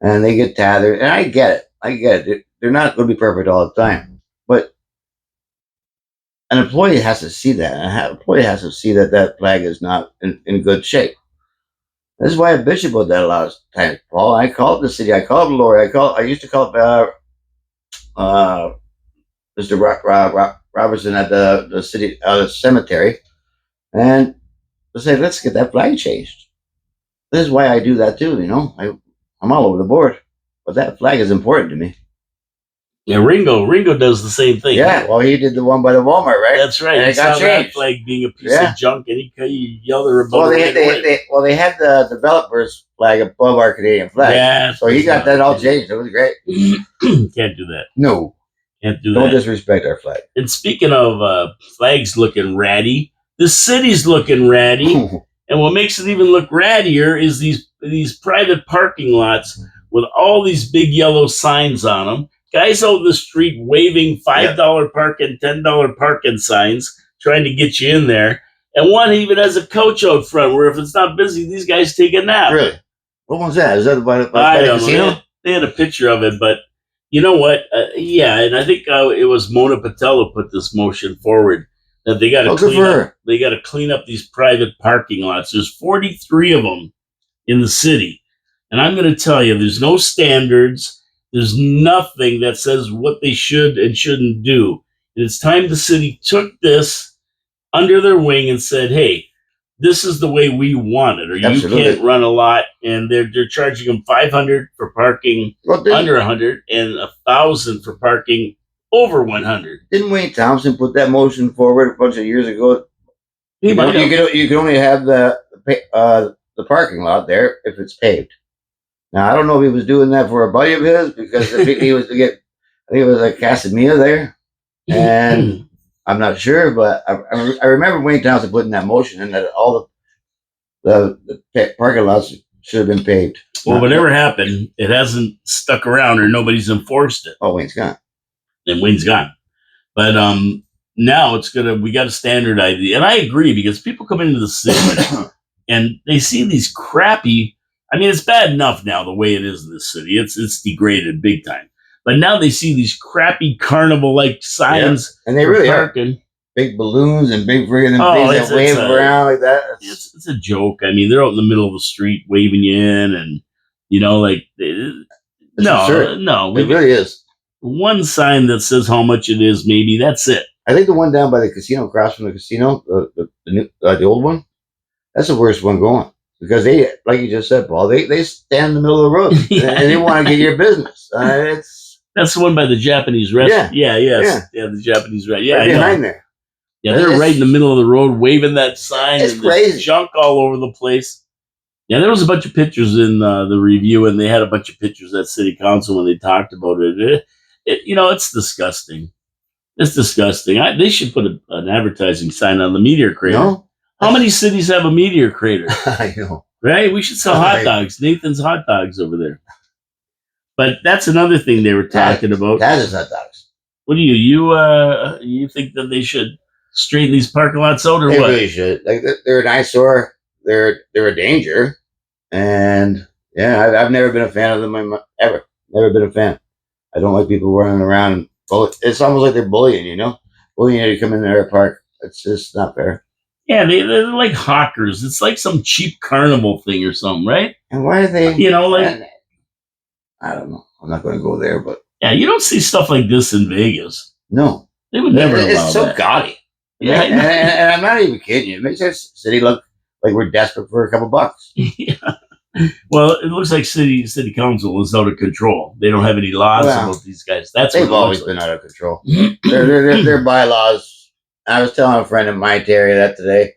B: and they get tethered. And I get it. They're not going to be perfect all the time, but an employee has to see that. An employee has to see that that flag is not in good shape. This is why I bitch about that a lot of times, Paul. I call it the city. I call it Lori. I used to call it Mr. Robertson at the city cemetery, and I say, let's get that flag changed. This is why I do that too. I'm all over the board, but that flag is important to me.
A: Yeah, Ringo does the same thing.
B: Yeah, well, he did the one by the Walmart, right?
A: That's right.
B: And
A: he
B: it got
A: saw
B: changed.
A: That flag being a piece of junk, and he yelled at
B: Well, they had the developers flag above our Canadian flag. Yeah, so he got that all changed. It was great.
A: Can't do that.
B: No,
A: can't do
B: Don't
A: that.
B: disrespect our flag.
A: And speaking of flags looking ratty, the city's looking ratty, and what makes it even look rattier is these private parking lots with all these big yellow signs on them. Guys out the street waving $5 parking, $10 parking signs, trying to get you in there. And one even has a couch out front where if it's not busy, these guys take a nap.
B: Really? What one's that? Is that by the
A: casino? They had a picture of it, but you know what? And I think it was Mona Patel who put this motion forward that they got to clean up these private parking lots. There's 43 of them in the city, and I'm going to tell you, there's no standards. There's nothing that says what they should and shouldn't do. And it's time the city took this under their wing and said, hey, this is the way we want it, or you can't run a lot. And they're charging them $500 for parking under 100 and $1,000 for parking over 100.
B: Didn't Wayne Thompson put that motion forward a bunch of years ago? You can only have the parking lot there if it's paved. Now, I don't know if he was doing that for a buddy of his because he was to get, I think it was like Casamia there. And I'm not sure, but I remember Wayne Thompson putting that motion in that all the parking lots should have been paved.
A: Well, whatever happened, it hasn't stuck around or nobody's enforced it.
B: Oh, Wayne's gone.
A: And Wayne's gone. But now we got to standardize it. And I agree because people come into the city and they see these crappy. I mean, it's bad enough now the way it is in this city. It's degraded big time. But now they see these crappy carnival-like signs.
B: Yeah. And they really are. Big balloons and big friggin' things that wave around like that.
A: It's a joke. I mean, they're out in the middle of the street waving you in and, like... No.
B: It really is.
A: One sign that says how much it is, maybe, that's it.
B: I think the one down by the casino, across from the casino, the old one, that's the worst one going. Because they, like you just said, Paul, they stand in the middle of the road and they want to get your business.
A: That's the one by the Japanese restaurant. Yeah, the Japanese restaurant. Yeah,
B: right behind there.
A: Yeah, they're right in the middle of the road waving that sign.
B: It's crazy.
A: Junk all over the place. Yeah, there was a bunch of pictures in the review, and they had a bunch of pictures at City Council when they talked about it. It's disgusting. It's disgusting. They should put an advertising sign on the meteor crater.
B: No?
A: How many cities have a meteor crater?
B: I know.
A: Right? We should sell hot dogs. Nathan's Hot Dogs over there. But that's another thing they were talking about.
B: That is hot dogs.
A: What do you think that they should straighten these parking lots out or
B: what? They
A: what?
B: really should. Like they're an eyesore. They're a danger. And yeah, I've never been a fan of them ever. Never been a fan. I don't like people running around and it's almost like they're bullying, bullying you to come in their park. It's just not fair.
A: Yeah, they're like hawkers. It's like some cheap carnival thing or something, right?
B: And why are they? I don't know. I'm not going to go there, but
A: yeah, you don't see stuff like this in Vegas.
B: No,
A: they would never.
B: It's so gaudy. Yeah, and I'm not even kidding you. It makes our city look like we're desperate for a couple bucks.
A: Yeah. Well, it looks like city council is out of control. They don't have any laws about these guys. They've
B: always been out of control. Their bylaws. I was telling a friend in my area that today.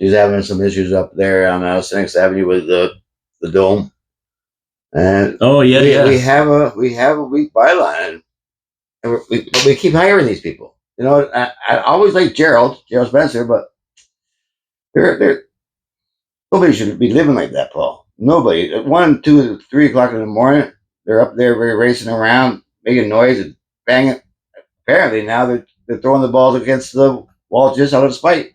B: She's having some issues up there on 6th Avenue with the dome. And we have a weak byline, and we keep hiring these people. I always like Gerald Spencer, but they're nobody should be living like that, Paul. Nobody. At 1, 2, 3 o'clock in the morning, they're up there racing around, making noise and banging. Apparently now they're throwing the balls against the wall just out of spite.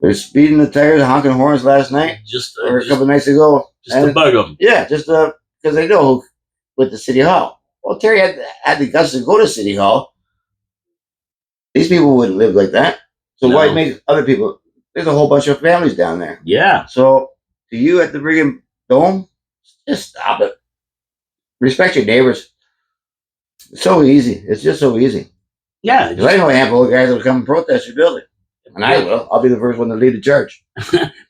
B: They're speeding the tires, honking horns last night or a couple of nights ago.
A: Just to bug them.
B: Yeah, just because they know who with the city hall. Well, Terry had the guts to go to city hall. These people wouldn't live like that. So why make other people? There's a whole bunch of families down there.
A: Yeah.
B: So to you at the friggin' dome, just stop it. Respect your neighbors. It's so easy. It's just so easy.
A: Yeah.
B: Because I know a handful of guys that will come and protest your building. And I will. I'll be the first one to lead the charge.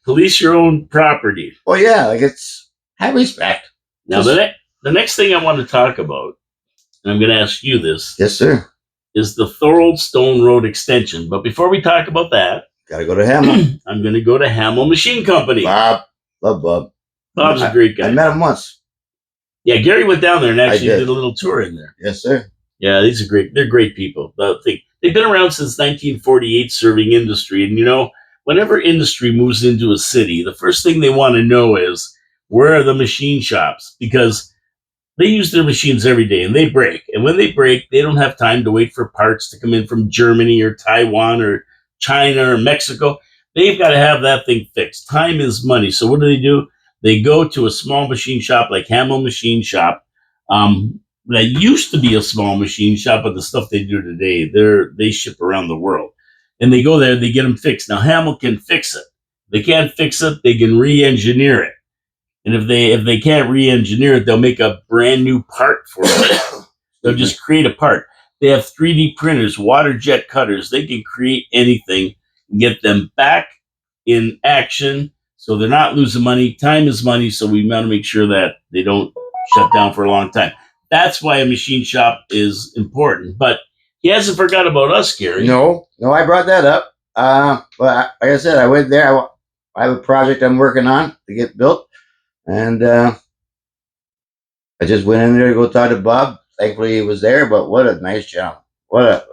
A: Police your own property.
B: Well, yeah, like it's have respect.
A: Now the next thing I want to talk about, and I'm going to ask you this.
B: Yes, sir.
A: Is the Thorold Stone Road extension. But before we talk about that,
B: gotta go to Hamill.
A: I'm going to go to Hamill Machine Company.
B: Bob, love Bob.
A: Bob's a great guy.
B: I met him once.
A: Yeah, Gary went down there and actually did a little tour in there.
B: Yes, sir.
A: Yeah, they're great people. They've been around since 1948 serving industry. And, you know, whenever industry moves into a city, the first thing they want to know is, where are the machine shops? Because they use their machines every day and they break. And when they break, they don't have time to wait for parts to come in from Germany or Taiwan or China or Mexico. They've got to have that thing fixed. Time is money. So what do? They go to a small machine shop like Hamill Machine Shop. That used to be a small machine shop, but the stuff they do today, they ship around the world. And they go there, they get them fixed. Now, Hamill can fix it. They can't fix it, they can re-engineer it. And if they can't re-engineer it, they'll make a brand new part for it. They'll just create a part. They have 3D printers, water jet cutters. They can create anything and get them back in action so they're not losing money. Time is money, so we want to make sure that they don't shut down for a long time. That's why a machine shop is important. But he hasn't forgot about us, Gary.
B: No, I brought that up. But like I said, I went there. I have a project I'm working on to get built. And I just went in there to go talk to Bob. Thankfully, he was there, but what a nice job.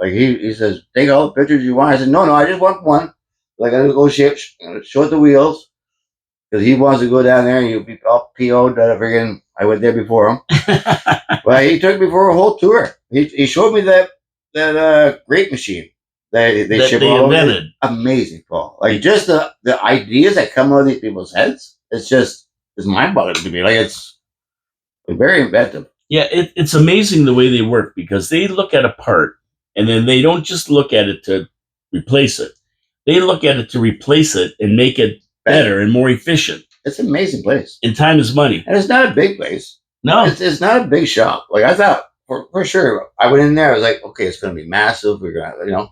B: He says, take all the pictures you want. I said, no, I just want one. Like, I go show it the wheels. Because he wants to go down there and you'll be all PO'd that I went there before him. But he took me for a whole tour. He showed me that grape machine that they ship all
A: invented.
B: Amazing, Paul. Like, just the ideas that come out of these people's heads, it's mind-boggling to me. Like, it's very inventive.
A: Yeah, it's amazing the way they work because they look at a part and then they don't just look at it to replace it. They look at it to replace it and make it better and more efficient.
B: It's an amazing place.
A: And time is money.
B: And it's not a big place.
A: No.
B: It's not a big shop. Like, I thought, for sure, I went in there, I was like, okay, it's going to be massive. We're going to,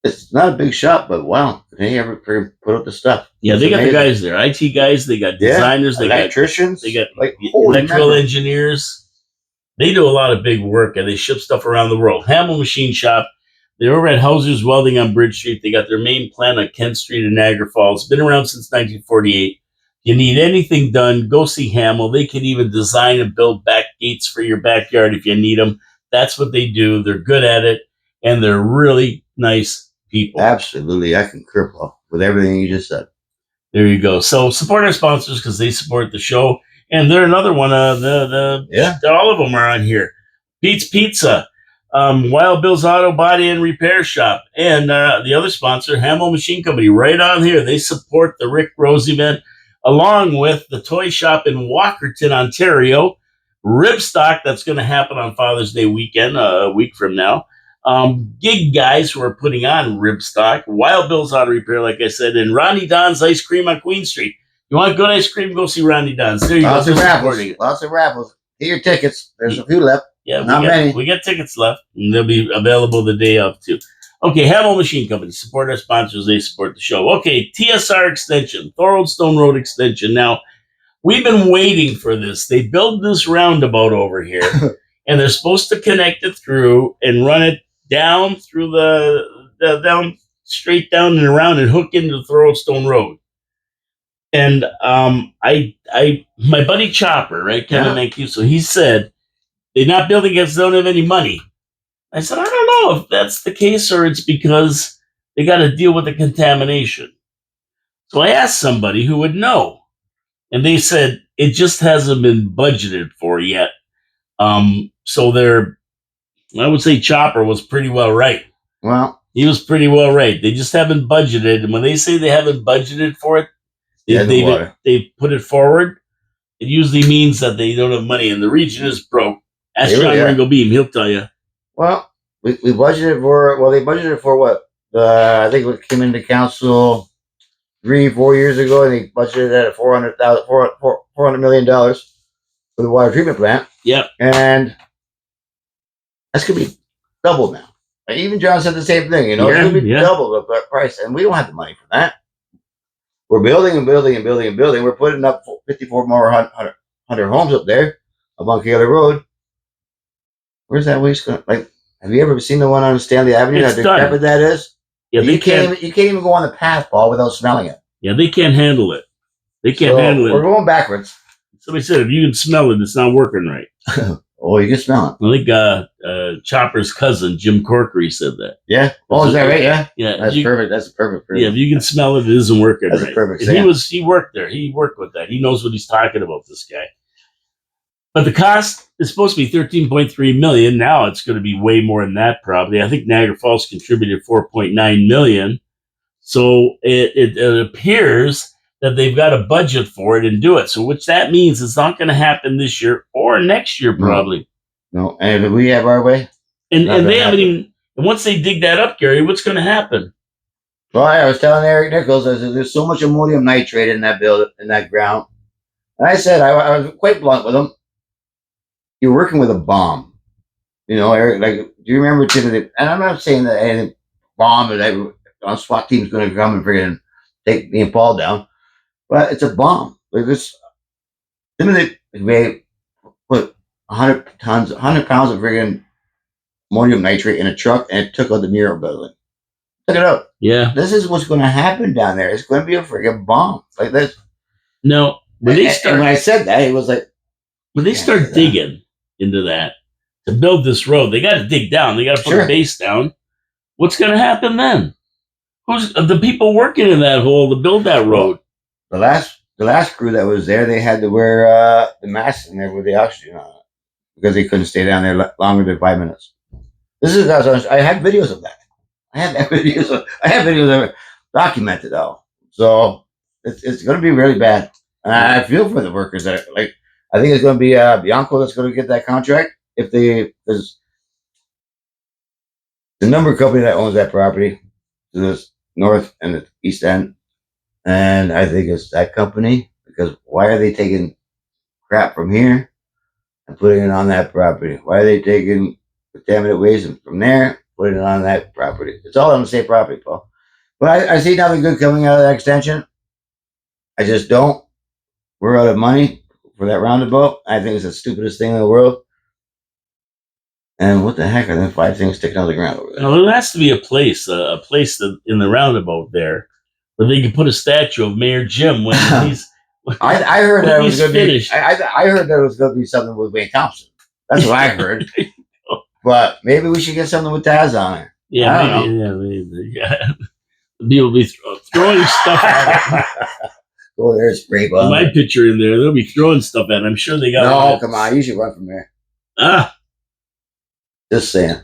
B: it's not a big shop, but wow, they ever put up the stuff.
A: Yeah, they got the guys there, IT guys, they got designers, they
B: electricians,
A: they got electrical engineers. They do a lot of big work and they ship stuff around the world. Hamill Machine Shop, they're over at Hauser's Welding on Bridge Street. They got their main plant on Kent Street in Niagara Falls. Been around since 1948. You need anything done, go see Hamill. They can even design and build back gates for your backyard if you need them. That's what they do. They're good at it, and they're really nice people.
B: Absolutely. I concur, Paul, with everything you just said.
A: There you go. So support our sponsors because they support the show. And they're another one. All of them are on here. Pete's Pizza, Wild Bill's Auto Body and Repair Shop, and the other sponsor, Hamill Machine Company, right on here. They support the Rick Rose event, along with the toy shop in Walkerton, Ontario, Ribstock, that's going to happen on Father's Day weekend, a week from now. Gig guys who are putting on Ribstock, Wild Bill's Auto Repair, like I said, and Ronnie Don's Ice Cream on Queen Street. You want good ice cream? Go see Ronnie Don's. There you go.
B: Lots of raffles. Get your tickets. There's a few left.
A: Yeah, not many. We got tickets left, and they'll be available the day of too. Okay, Hamill Machine Company. Support our sponsors. They support the show. Okay, TSR Extension, Thorold Stone Road Extension. Now, we've been waiting for this. They built this roundabout over here, and they're supposed to connect it through and run it down through down straight down and around and hook into the Thorold Stone Road. And my buddy Chopper, right, Kevin Mancuso, he said they're not building because they don't have any money. I said, I don't know if that's the case or it's because they got to deal with the contamination. So I asked somebody who would know, and they said it just hasn't been budgeted for yet. So I would say Chopper was pretty well right.
B: Well,
A: He was pretty well right. They just haven't budgeted, and when they say they haven't budgeted for it, they've put it forward. It usually means that they don't have money, and the region is broke. Ask John Ringo Beam; he'll tell you.
B: Well, we budgeted for. Well, they budgeted for what? I think it came into council 3-4 years ago, and they budgeted at $400 million for the water treatment plant.
A: Yep.
B: And that's gonna be double now. Even John said the same thing. It's gonna be double the price, and we don't have the money for that. We're building and building and building and building. We're putting up 54 more 100 homes up there along Taylor Road. Where's that waste going? Have you ever seen the one on Stanley Avenue? How decrepit that is?
A: Yeah,
B: you can't even go on the path, Paul, without smelling it.
A: Yeah, they can't handle it. They can't handle it.
B: We're going backwards.
A: Somebody said if you can smell it, it's not working right.
B: Oh, you can smell it.
A: I think Chopper's cousin, Jim Corkery, said that.
B: Yeah. Oh, is that right? Yeah.
A: Yeah.
B: That's perfect. That's a perfect.
A: Yeah, if you can smell it, it isn't working right.
B: That's a perfect.
A: He worked there. He worked with that. He knows what he's talking about, this guy. But the cost is supposed to be $13.3 million. Now it's going to be way more than that, probably. I think Niagara Falls contributed $4.9 million. So it appears that they've got a budget for it and do it. So which that means it's not going to happen this year or next year, probably.
B: No. And if we have our way.
A: And they haven't even. And once they dig that up, Gary, what's going to happen?
B: Well, I was telling Eric Nichols, I said, there's so much ammonium nitrate in that in that ground. And I said, I was quite blunt with him. You're working with a bomb. Eric, do you remember Timothy? And I'm not saying that any bomb that a SWAT team's going to come and freaking take me and Paul down. But it's a bomb. This, Timothy may put 100 pounds of friggin' ammonium nitrate in a truck, and it took out the Mural building. Took it out.
A: Yeah.
B: This is what's going to happen down there. It's going to be a friggin' bomb like this.
A: No.
B: When I said that, it was like,
A: when they start digging into that to build this road, they got to dig down. They got to put a base down. What's going to happen then? Who's the people working in that hole to build that road?
B: The last crew that was there, they had to wear the masks in there with the oxygen on it because they couldn't stay down there longer than 5 minutes. I have videos of that. I have videos of it documented though. So it's going to be really bad. And I feel for the workers that I think it's going to be Bianco that's going to get that contract because the number company that owns that property to the north and the east end. And I think it's that company, because why are they taking crap from here and putting it on that property? Why are they taking contaminated waste from there, putting it on that property? It's all on the same property, Paul. But I see nothing good coming out of that extension. I just don't. We're out of money for that roundabout. I think it's the stupidest thing in the world. And what the heck are them 5 things sticking out of the ground over there?
A: Well, there has to be a place that in the roundabout there where they could put a statue of Mayor Jim when he's.
B: I heard that it was going to be. I heard that it was going to be something with Wayne Thompson. That's what I heard. But maybe we should get something with Taz on it.
A: Yeah, maybe. People be throwing stuff at him.
B: Oh, there's spray bomb.
A: My picture in there, they'll be throwing stuff at him. I'm sure they got.
B: No, come on, you should run from there. Just saying.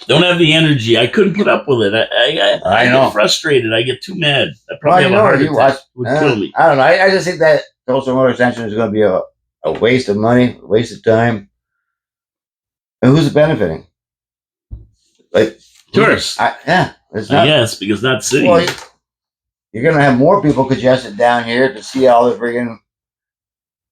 B: Don't
A: have the energy. I couldn't put up with it. I know. Get frustrated. I get too mad. I probably have a heart attack. Would kill me.
B: I don't know. I just think that coastal motor extension is going to be a waste of money, a waste of time. And who's it benefiting?
A: Tourists.
B: It's not.
A: Yes, because not cities.
B: Well, you're going to have more people congested down here to see all the friggin'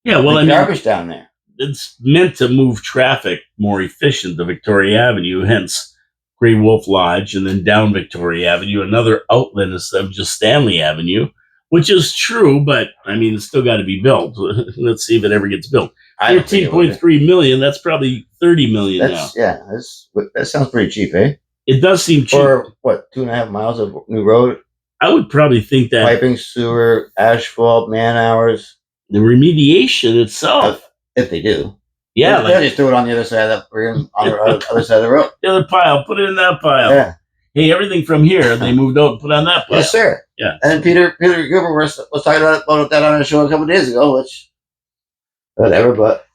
B: garbage down there.
A: It's meant to move traffic more efficient to Victoria Avenue, hence Grey Wolf Lodge, and then down Victoria Avenue, another outlet instead of just Stanley Avenue, which is true, but I mean, it's still got to be built. Let's see if it ever gets built. $13.3 million, that's probably $30 million now.
B: Yeah, that sounds pretty cheap, eh?
A: It does seem cheap.
B: For what, 2.5 miles of new road?
A: I would probably think that.
B: Piping, sewer, asphalt, man hours.
A: The remediation itself.
B: If they do.
A: Yeah.
B: They'll just do it on the other side of the other side of the road.
A: The other pile. Put it in that pile.
B: Yeah.
A: Hey, everything from here, they moved out and put on that pile.
B: Yes, sir.
A: Yeah.
B: And Peter Gruber was talking about that on a show a couple of days ago, which, whatever, but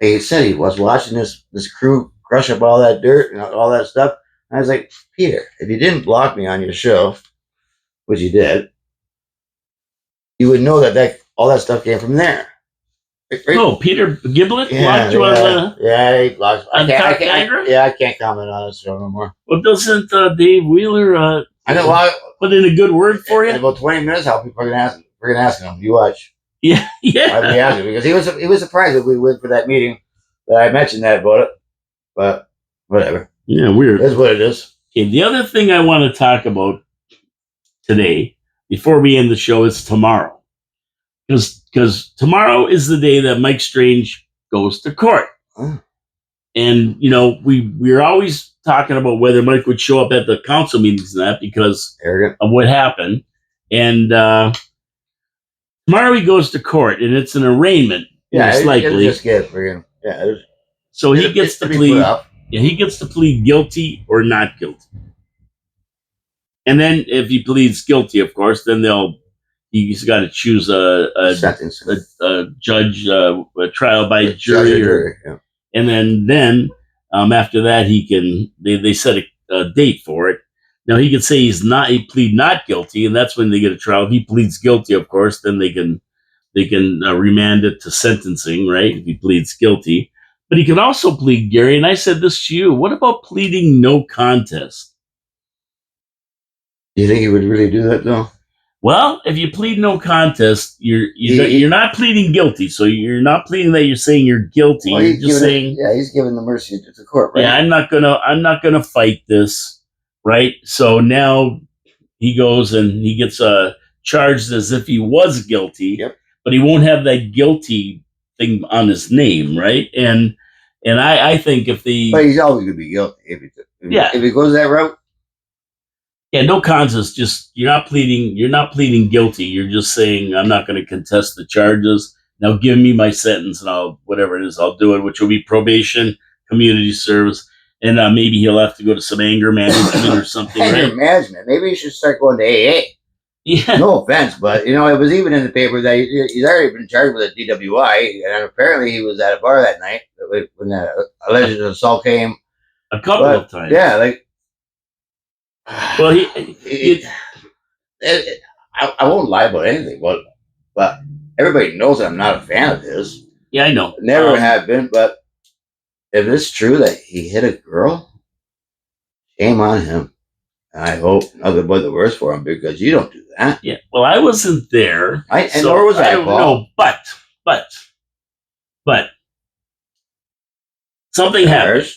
B: he said he was watching this crew crush up all that dirt and all that stuff. And I was like, Peter, if you didn't block me on your show, which you did, you would know that all that stuff came from there. Right?
A: Oh, Peter Giblet
B: Yeah,
A: blocked you on the
B: he blocks.
A: on Top Niagara?
B: I can't comment on this show no more.
A: Well, doesn't Dave Wheeler
B: I know.
A: put in a good word for
B: In
A: you?
B: about 20 minutes, how people are gonna ask. We're gonna ask him. You watch.
A: Yeah,
B: I'd be asking because he was surprised that we went for that meeting that I mentioned that about it, but whatever.
A: Yeah, weird.
B: It is what it is.
A: Okay, the other thing I want to talk about today, before we end the show, is tomorrow. Because tomorrow is the day that Mike Strange goes to court.
B: Oh.
A: And, we're always talking about whether Mike would show up at the council meetings and that because
B: Arrogant.
A: of what happened. And tomorrow he goes to court, and it's an arraignment, most likely.
B: Just get friggin', yeah.
A: So he gets to plead. Yeah, he gets to plead guilty or not guilty. And then if he pleads guilty, of course, then he's got to choose a judge, a trial by jury, and then after that they set a date for it. Now he could say he plead not guilty, and that's when they get a trial. If he pleads guilty, of course, then they can remand it to sentencing, right? If he pleads guilty. But he can also plead, Gary, and I said this to you, what about pleading no contest?
B: Do you think he would really do that, though?
A: Well, if you plead no contest, you're not pleading guilty. So you're not pleading that you're saying you're guilty.
B: Well,
A: you're just saying,
B: he's giving the mercy to the court, right?
A: Yeah, I'm not gonna fight this, right? So now he goes and he gets charged as if he was guilty, but he won't have that guilty thing on his name, right? And I think but
B: he's always gonna be guilty if he goes that route.
A: Yeah, no contest. Just you're not pleading guilty. You're just saying I'm not going to contest the charges. Now give me my sentence, and whatever it is, I'll do it, which will be probation, community service, and maybe he'll have to go to some anger management or something.
B: Anger management. Maybe he should start going to AA.
A: Yeah.
B: No offense, but it was even in the paper that he's already been charged with a DWI, and apparently he was at a bar that night when the alleged assault came.
A: A couple of times.
B: Yeah, like.
A: Well,
B: I won't lie about anything, but everybody knows I'm not a fan of his.
A: Yeah, I know.
B: Never have been, but if it's true that he hit a girl, shame on him. And I hope nothing but the worst for him because you don't do that.
A: Yeah. Well, I wasn't there.
B: Nor was I.
A: I don't know, but something happened.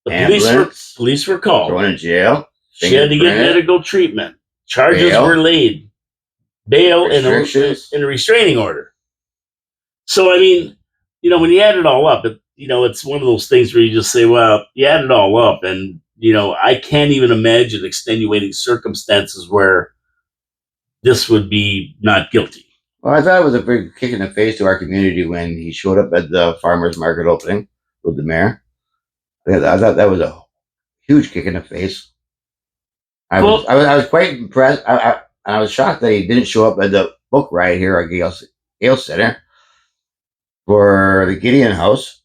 A: The police were called.
B: Thrown in jail.
A: She had to get medical treatment. Charges were laid. Bail and a restraining order. So, I mean, when you add it all up, it's one of those things where you just say, well, you add it all up. And, I can't even imagine extenuating circumstances where this would be not guilty.
B: Well, I thought it was a big kick in the face to our community when he showed up at the farmer's market opening with the mayor. I thought that was a huge kick in the face. I was quite impressed. I was shocked that he didn't show up at the book riot here at Gale Center for the Gideon House.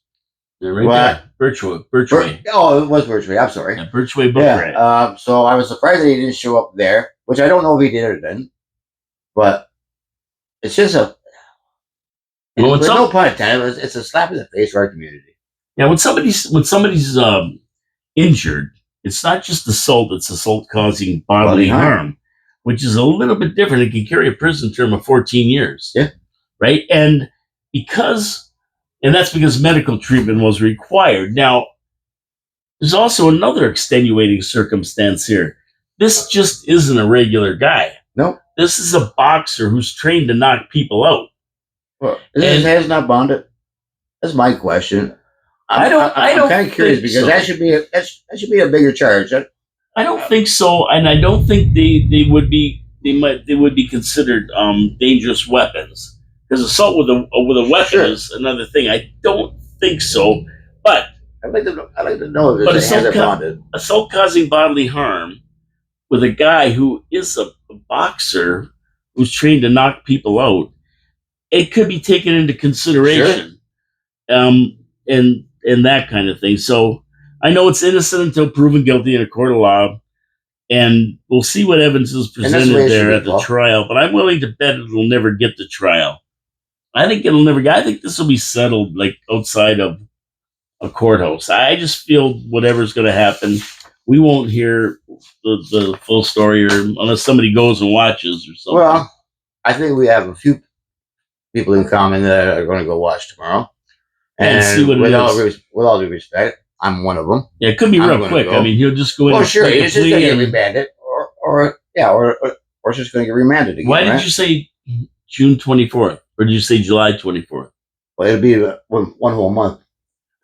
A: Yeah, right there. Birchway.
B: Oh, it was Birchway. I'm sorry.
A: Yeah, Birchway book riot.
B: So I was surprised that he didn't show up there, which I don't know if he did or didn't. But it's just no pun intended. It's a slap in the face for our community.
A: Yeah, when somebody's injured, it's not just assault, it's assault causing bodily harm, which is a little bit different. It can carry a prison term of 14 years.
B: Yeah.
A: Right? And that's because medical treatment was required. Now, there's also another extenuating circumstance here. This just isn't a regular guy.
B: No.
A: This is a boxer who's trained to knock people out.
B: Well, his head's not bonded? That's my question. I'm kind of curious because that should be a bigger charge.
A: I don't think so, and I don't think they would be considered dangerous weapons because assault with a weapon is another thing. I don't think so, but
B: I'd like to know if his hands are bonded.
A: Assault causing bodily harm with a guy who is a boxer who's trained to knock people out, it could be taken into consideration.
B: Sure.
A: and that kind of thing. So I know it's innocent until proven guilty in a court of law, and we'll see what evidence is
B: And that's the
A: presented
B: way it should
A: there
B: be,
A: at the
B: Paul.
A: trial. But I'm willing to bet it'll never get to trial. I think it'll never get. I think this will be settled like outside of a courthouse. I just feel whatever's going to happen, we won't hear the full story, or unless somebody goes and watches or something.
B: Well, I think we have a few people in common that are going to go watch tomorrow.
A: And see what it is.
B: With all due respect, I'm one of them.
A: Yeah, it could be
B: I'm
A: real
B: gonna
A: quick.
B: go.
A: I mean, he'll just go in.
B: Well,
A: and
B: sure,
A: make a
B: it's just
A: plea
B: going to get
A: and-
B: remanded, or it's just going to get remanded again.
A: Why did
B: right?
A: you say June 24th, or did you say July 24th?
B: Well, it'll be one whole month.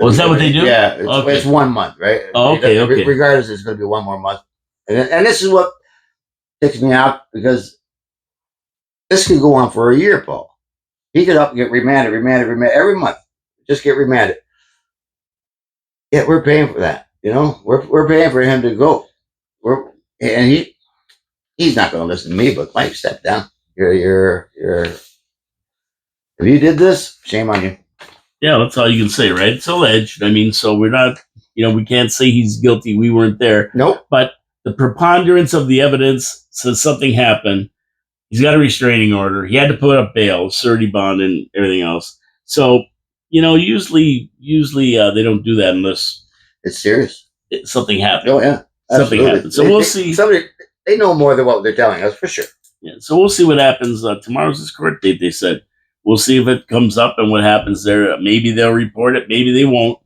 A: Oh, is that what they do?
B: Yeah,
A: Okay.
B: it's 1 month, right?
A: Oh, okay, okay.
B: Regardless, it's going to be one more month, and this is what ticks me out, because this could go on for a year, Paul. He could get remanded every month. Just get remanded. Yeah, we're paying for that. We're paying for him to go. He's not going to listen to me. But Mike, step down. You're. If you did this, shame on you.
A: Yeah, that's all you can say, right? It's alleged. I mean, so we're not, we can't say he's guilty. We weren't there.
B: Nope.
A: But the preponderance of the evidence says something happened. He's got a restraining order. He had to put up bail, surety bond, and everything else. So, usually they don't do that unless
B: It's serious.
A: something happened.
B: Oh yeah,
A: Something
B: absolutely.
A: happened. So we'll see.
B: They know more than what they're telling us, for sure.
A: Yeah, so we'll see what happens. Tomorrow's his court date, they said. We'll see if it comes up and what happens there. Maybe they'll report it. Maybe they won't.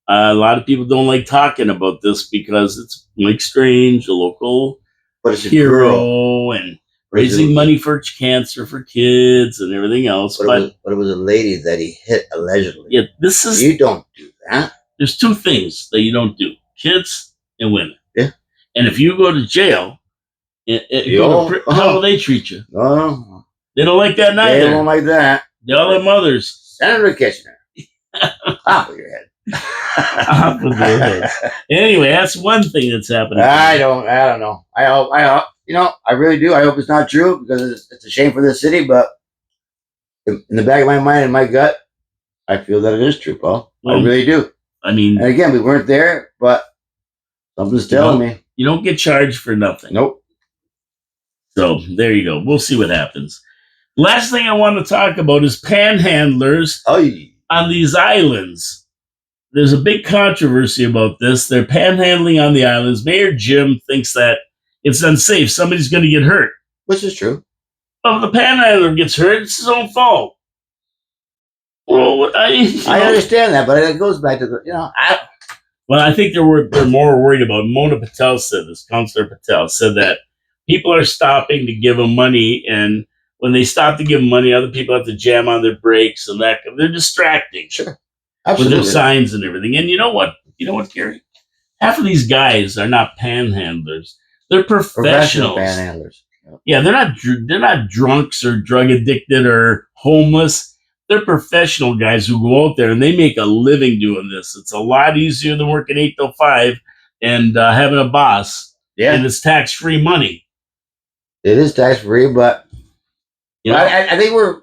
A: A lot of people don't like talking about this because it's Mike Strange, a local
B: But it's a
A: hero,
B: girl.
A: and raising money for cancer for kids and everything else.
B: But it was a lady that he hit allegedly.
A: Yeah, this is.
B: You don't do that.
A: There's two things that you don't do: kids and women.
B: Yeah.
A: And if you go to jail, how will they treat you?
B: No,
A: They don't like that neither.
B: they don't like that.
A: They all have mothers.
B: Senator Kitchener. Off with your head.
A: Off with their heads. Anyway, that's one thing that's happening.
B: I don't know. I hope, I really do. I hope it's not true, because it's a shame for this city, but in the back of my mind and my gut, I feel that it is true, Paul. I really do.
A: I mean,
B: and again, we weren't there, but something's telling me.
A: You don't get charged for nothing.
B: Nope.
A: So there you go. We'll see what happens. Last thing I want to talk about is panhandlers on these islands. There's a big controversy about this. They're panhandling on the islands. Mayor Jim thinks that it's unsafe. Somebody's going to get hurt.
B: Which is true.
A: Well, if the panhandler gets hurt, it's his own fault. Well,
B: I understand that, but it goes back to
A: Well, I think they're more worried about. Mona Patel said this. Councillor Patel said that people are stopping to give them money, and when they stop to give them money, other people have to jam on their brakes, and they're distracting.
B: Sure. Absolutely.
A: With their signs and everything. And you know what, Gary? Half of these guys are not panhandlers. They're professionals.
B: Panhandlers.
A: Yeah, they're not drunks or drug addicted or homeless. They're professional guys who go out there and they make a living doing this. It's a lot easier than working 8 to 5 and having a boss.
B: Yeah.
A: And it's tax-free money.
B: It is tax-free, but I think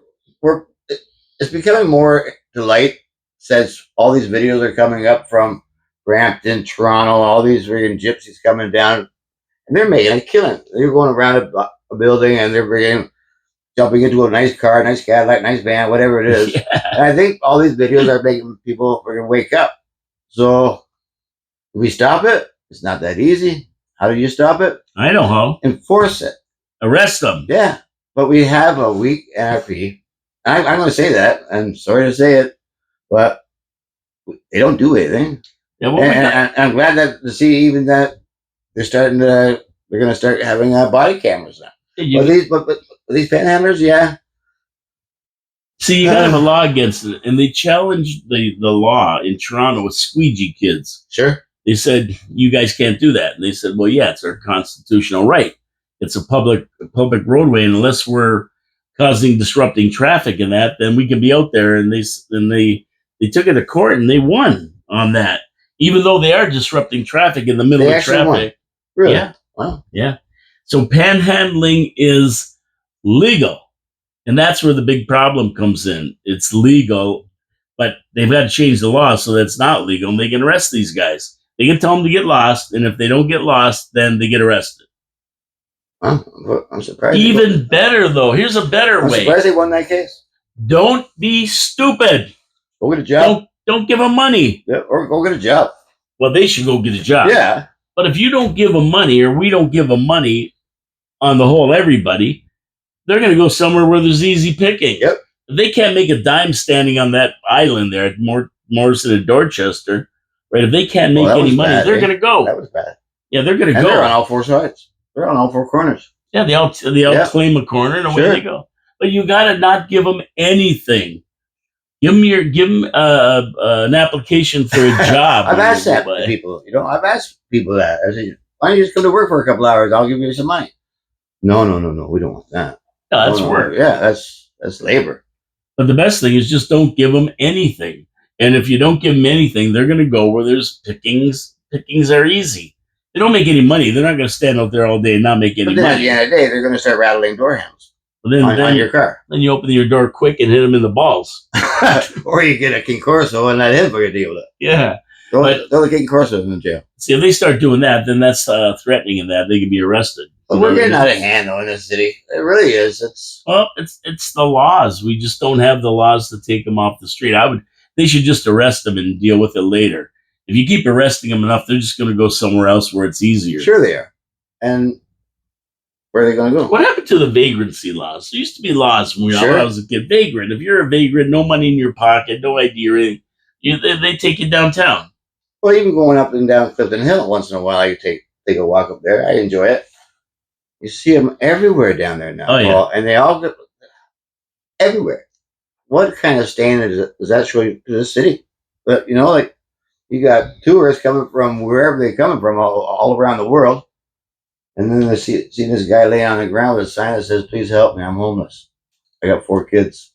B: it's becoming more to light since all these videos are coming up from Brampton, Toronto, all these friggin' gypsies coming down, and they're making a killing. They're going around a building and they're jumping into a nice car, nice Cadillac, nice van, whatever it is.
A: Yeah.
B: And I think all these videos are making people friggin' wake up. So, do we stop it? It's not that easy. How do you stop it?
A: I know how.
B: Enforce it.
A: Arrest them.
B: Yeah, but we have a weak NRP. I'm going to say that. I'm sorry to say it, but they don't do anything.
A: Yeah,
B: And I'm glad to see even that they're going to start having body cameras now. But these panhandlers, yeah.
A: See, you got to have a law against it, and they challenged the law in Toronto with squeegee kids.
B: Sure.
A: They said, you guys can't do that. And they said, well, yeah, it's our constitutional right. It's a public roadway, and unless we're disrupting traffic in that, then we can be out there. And they took it to court, and they won on that, even though they are disrupting traffic in the middle of traffic.
B: Won. Really?
A: Yeah.
B: Wow.
A: Yeah. So panhandling is legal, and that's where the big problem comes in. It's legal, But they've got to change the law so that's not legal, and they can arrest these guys. They can tell them to get lost, and if they don't get lost, then they get arrested.
B: Huh? I'm surprised.
A: Even better, though. Here's a better
B: I'm
A: way.
B: surprised they won that case.
A: Don't be stupid.
B: Go get a job.
A: Don't give them money.
B: Yeah, or go get a job.
A: Well, they should go get a job.
B: Yeah.
A: But if you don't give them money, or we don't give them money, on the whole, everybody, they're going to go somewhere where there's easy picking.
B: Yep.
A: If they can't make a dime standing on that island there at Morrison and Dorchester, right? If they can't make any money, they're going to go.
B: That was bad.
A: Yeah, they're going to go.
B: They're on all four sides. They're on all four corners.
A: Yeah, they all claim a corner and away they go. But you got to not give them anything. Give them an application for a job.
B: I've asked that to people. I've asked people that. I said, why don't you just come to work for a couple hours? I'll give you some money. No. We don't want that.
A: No, that's work.
B: Yeah, that's labor.
A: But the best thing is just don't give them anything. And if you don't give them anything, they're going to go where there's pickings. Pickings are easy. They don't make any money. They're not going to stand out there all day and not make any money.
B: At the end of the day, they're going to start rattling door handles on your car.
A: Then you open your door quick and hit them in the balls.
B: Or you get a King Corso and let him for your deal with it.
A: Yeah.
B: Throw the King Corso in the jail.
A: See, if they start doing that, then that's threatening, and that they can be arrested.
B: Well, we're getting out of hand, though, in this city. It really is. It's
A: the laws. We just don't have the laws to take them off the street. They should just arrest them and deal with it later. If you keep arresting them enough, they're just going to go somewhere else where it's easier.
B: Sure they are. And where are they going to go?
A: What happened to the vagrancy laws? There used to be laws when I was a kid. Vagrant. If you're a vagrant, no money in your pocket, no ID or anything, they take you downtown.
B: Well, even going up and down Clifton Hill once in a while, you take a walk up there. I enjoy it. You see them everywhere down there now.
A: Oh, yeah.
B: Paul, and they all get everywhere. What kind of standard does that show you to the city? But, like, you got tourists coming from wherever they're coming from, all around the world. And then they see this guy laying on the ground with a sign that says, "Please help me, I'm homeless. I got 4 kids."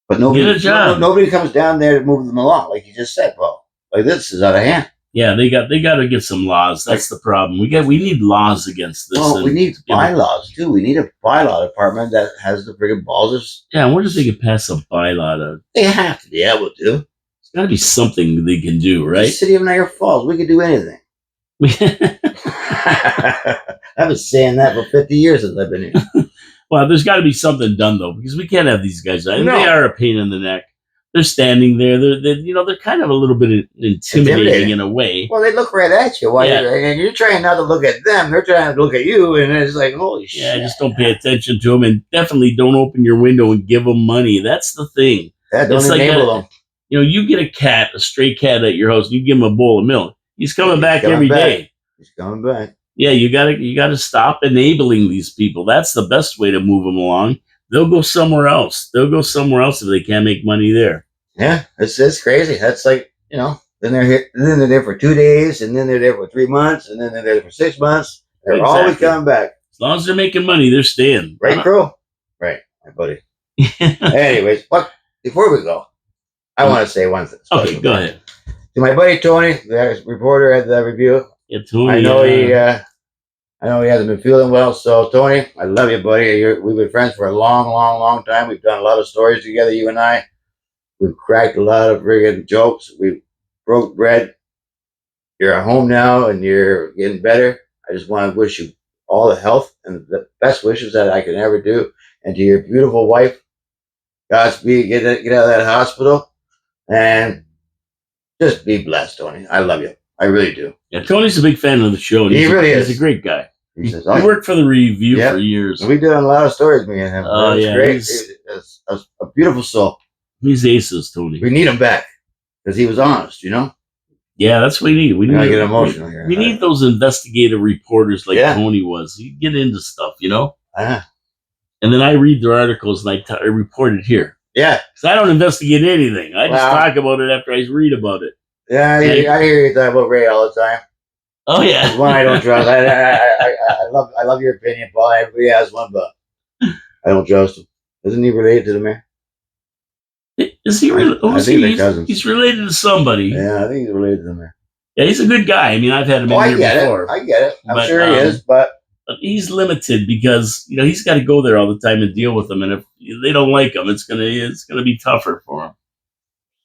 B: But nobody comes down there to move them along, like you just said, Paul. Like, this is out of hand.
A: Yeah, they got to get some laws. That's the problem. We need laws against this.
B: Well, we need bylaws too. We need a bylaw department that has the friggin' balls.
A: Yeah, I wonder if they could pass a bylaw.
B: They have to be able to.
A: There's got to be something they can do, right?
B: The city of Niagara Falls, we could do anything. I've been saying that for 50 years since I've been here.
A: Well, there's got to be something done though, because we can't have these guys. They are a pain in the neck. They're standing there. They're kind of a little bit intimidating in a way.
B: Well, they look right at you, and you're trying not to look at them. They're trying to look at you, and it's like, holy shit.
A: Yeah, just don't pay attention to them, and definitely don't open your window and give them money. That's the thing.
B: Yeah, don't enable them.
A: You get a stray cat at your house, you give him a bowl of milk. He's coming back every day.
B: He's coming back.
A: Yeah, you gotta stop enabling these people. That's the best way to move them along. They'll go somewhere else. If they can't make money there.
B: Yeah, it's crazy. That's like, then they're here, and then they're there for 2 days, and then they're there for 3 months, and then they're there for 6 months. They're always coming back.
A: As long as they're making money, they're staying.
B: Right, Crow? Right, my buddy. Anyways, before we go, I want to say one thing.
A: Okay, go ahead.
B: To my buddy Tony, the reporter at the Review.
A: Yeah, Tony.
B: I know he hasn't been feeling well. So Tony, I love you, buddy. We've been friends for a long, long, long time. We've done a lot of stories together, you and I. We've cracked a lot of friggin' jokes. We've broke bread. You're at home now, and you're getting better. I just want to wish you all the health and the best wishes that I can ever do. And to your beautiful wife, Godspeed. Get out of that hospital, and just be blessed, Tony. I love you. I really do.
A: Yeah, Tony's a big fan of the show.
B: He really is.
A: He's a great guy.
B: He says,
A: we worked for the Review for years.
B: We did a lot of stories, me and him.
A: Oh, yeah.
B: Great. It's a beautiful soul.
A: He's aces, Tony.
B: We need him back because he was honest,
A: Yeah, that's what we need. We need
B: to get emotional here.
A: We need those investigative reporters like Tony was. He get into stuff, And then I read their articles and I report it here.
B: Yeah.
A: Because I don't investigate anything. I just talk about it after I read about it.
B: Yeah, I hear you talk about Ray all the time.
A: Oh, yeah.
B: There's one I don't trust. I love your opinion, Paul. Everybody has one, but I don't trust him. Isn't he related to the mayor?
A: Is he related?
B: I think they're cousins.
A: He's related to somebody.
B: Yeah, I think he's related to the mayor.
A: Yeah, he's a good guy. I mean, I've had him in here before.
B: I get it. I'm sure he is, but
A: he's limited because he's got to go there all the time and deal with them, and if they don't like him, it's gonna be tougher for him.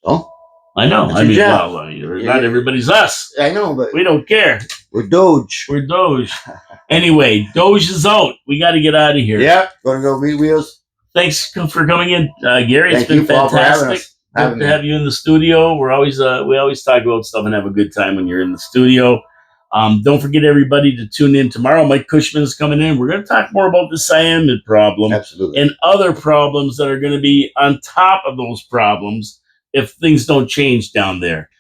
B: Oh,
A: I know.
B: That's
A: I
B: your
A: mean,
B: job.
A: well, not everybody's us.
B: I know, but
A: We don't care.
B: we're Doge.
A: We're Doge. Anyway, Doge is out. We got to get out of here.
B: Yeah, gonna go meet Wheels.
A: Thanks for coming in, Gary. It's
B: Thank
A: been
B: you, Paul, for having
A: fantastic.
B: us.
A: Good to have you in the studio. We always talk about stuff and have a good time when you're in the studio. Don't forget, everybody, to tune in tomorrow. Mike Cushman is coming in. We're going to talk more about the cyanide problem
B: Absolutely.
A: and other problems that are going to be on top of those problems if things don't change down there.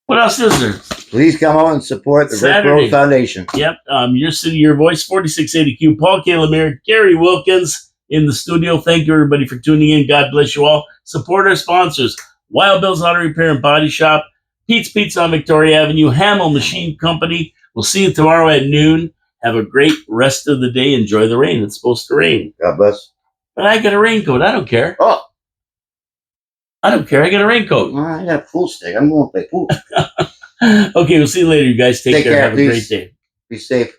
A: What else is there?
B: Please come out and support the Rick
A: Saturday.
B: Road Foundation.
A: Yep. Your City, Your Voice, 4680Q. Paul K. Lemire, Gary Wilkins in the studio. Thank you, everybody, for tuning in. God bless you all. Support our sponsors: Wild Bill's Auto Repair and Body Shop, Pete's Pizza on Victoria Avenue, Hamill Machine Company. We'll see you tomorrow at noon. Have a great rest of the day. Enjoy the rain. It's supposed to rain.
B: God bless.
A: But I got a raincoat. I don't care.
B: Oh,
A: I don't care. I got a raincoat.
B: I got a pool stick. I'm going to play pool.
A: Okay, we'll see you later, you guys. Take care. Have a great day.
B: Be safe.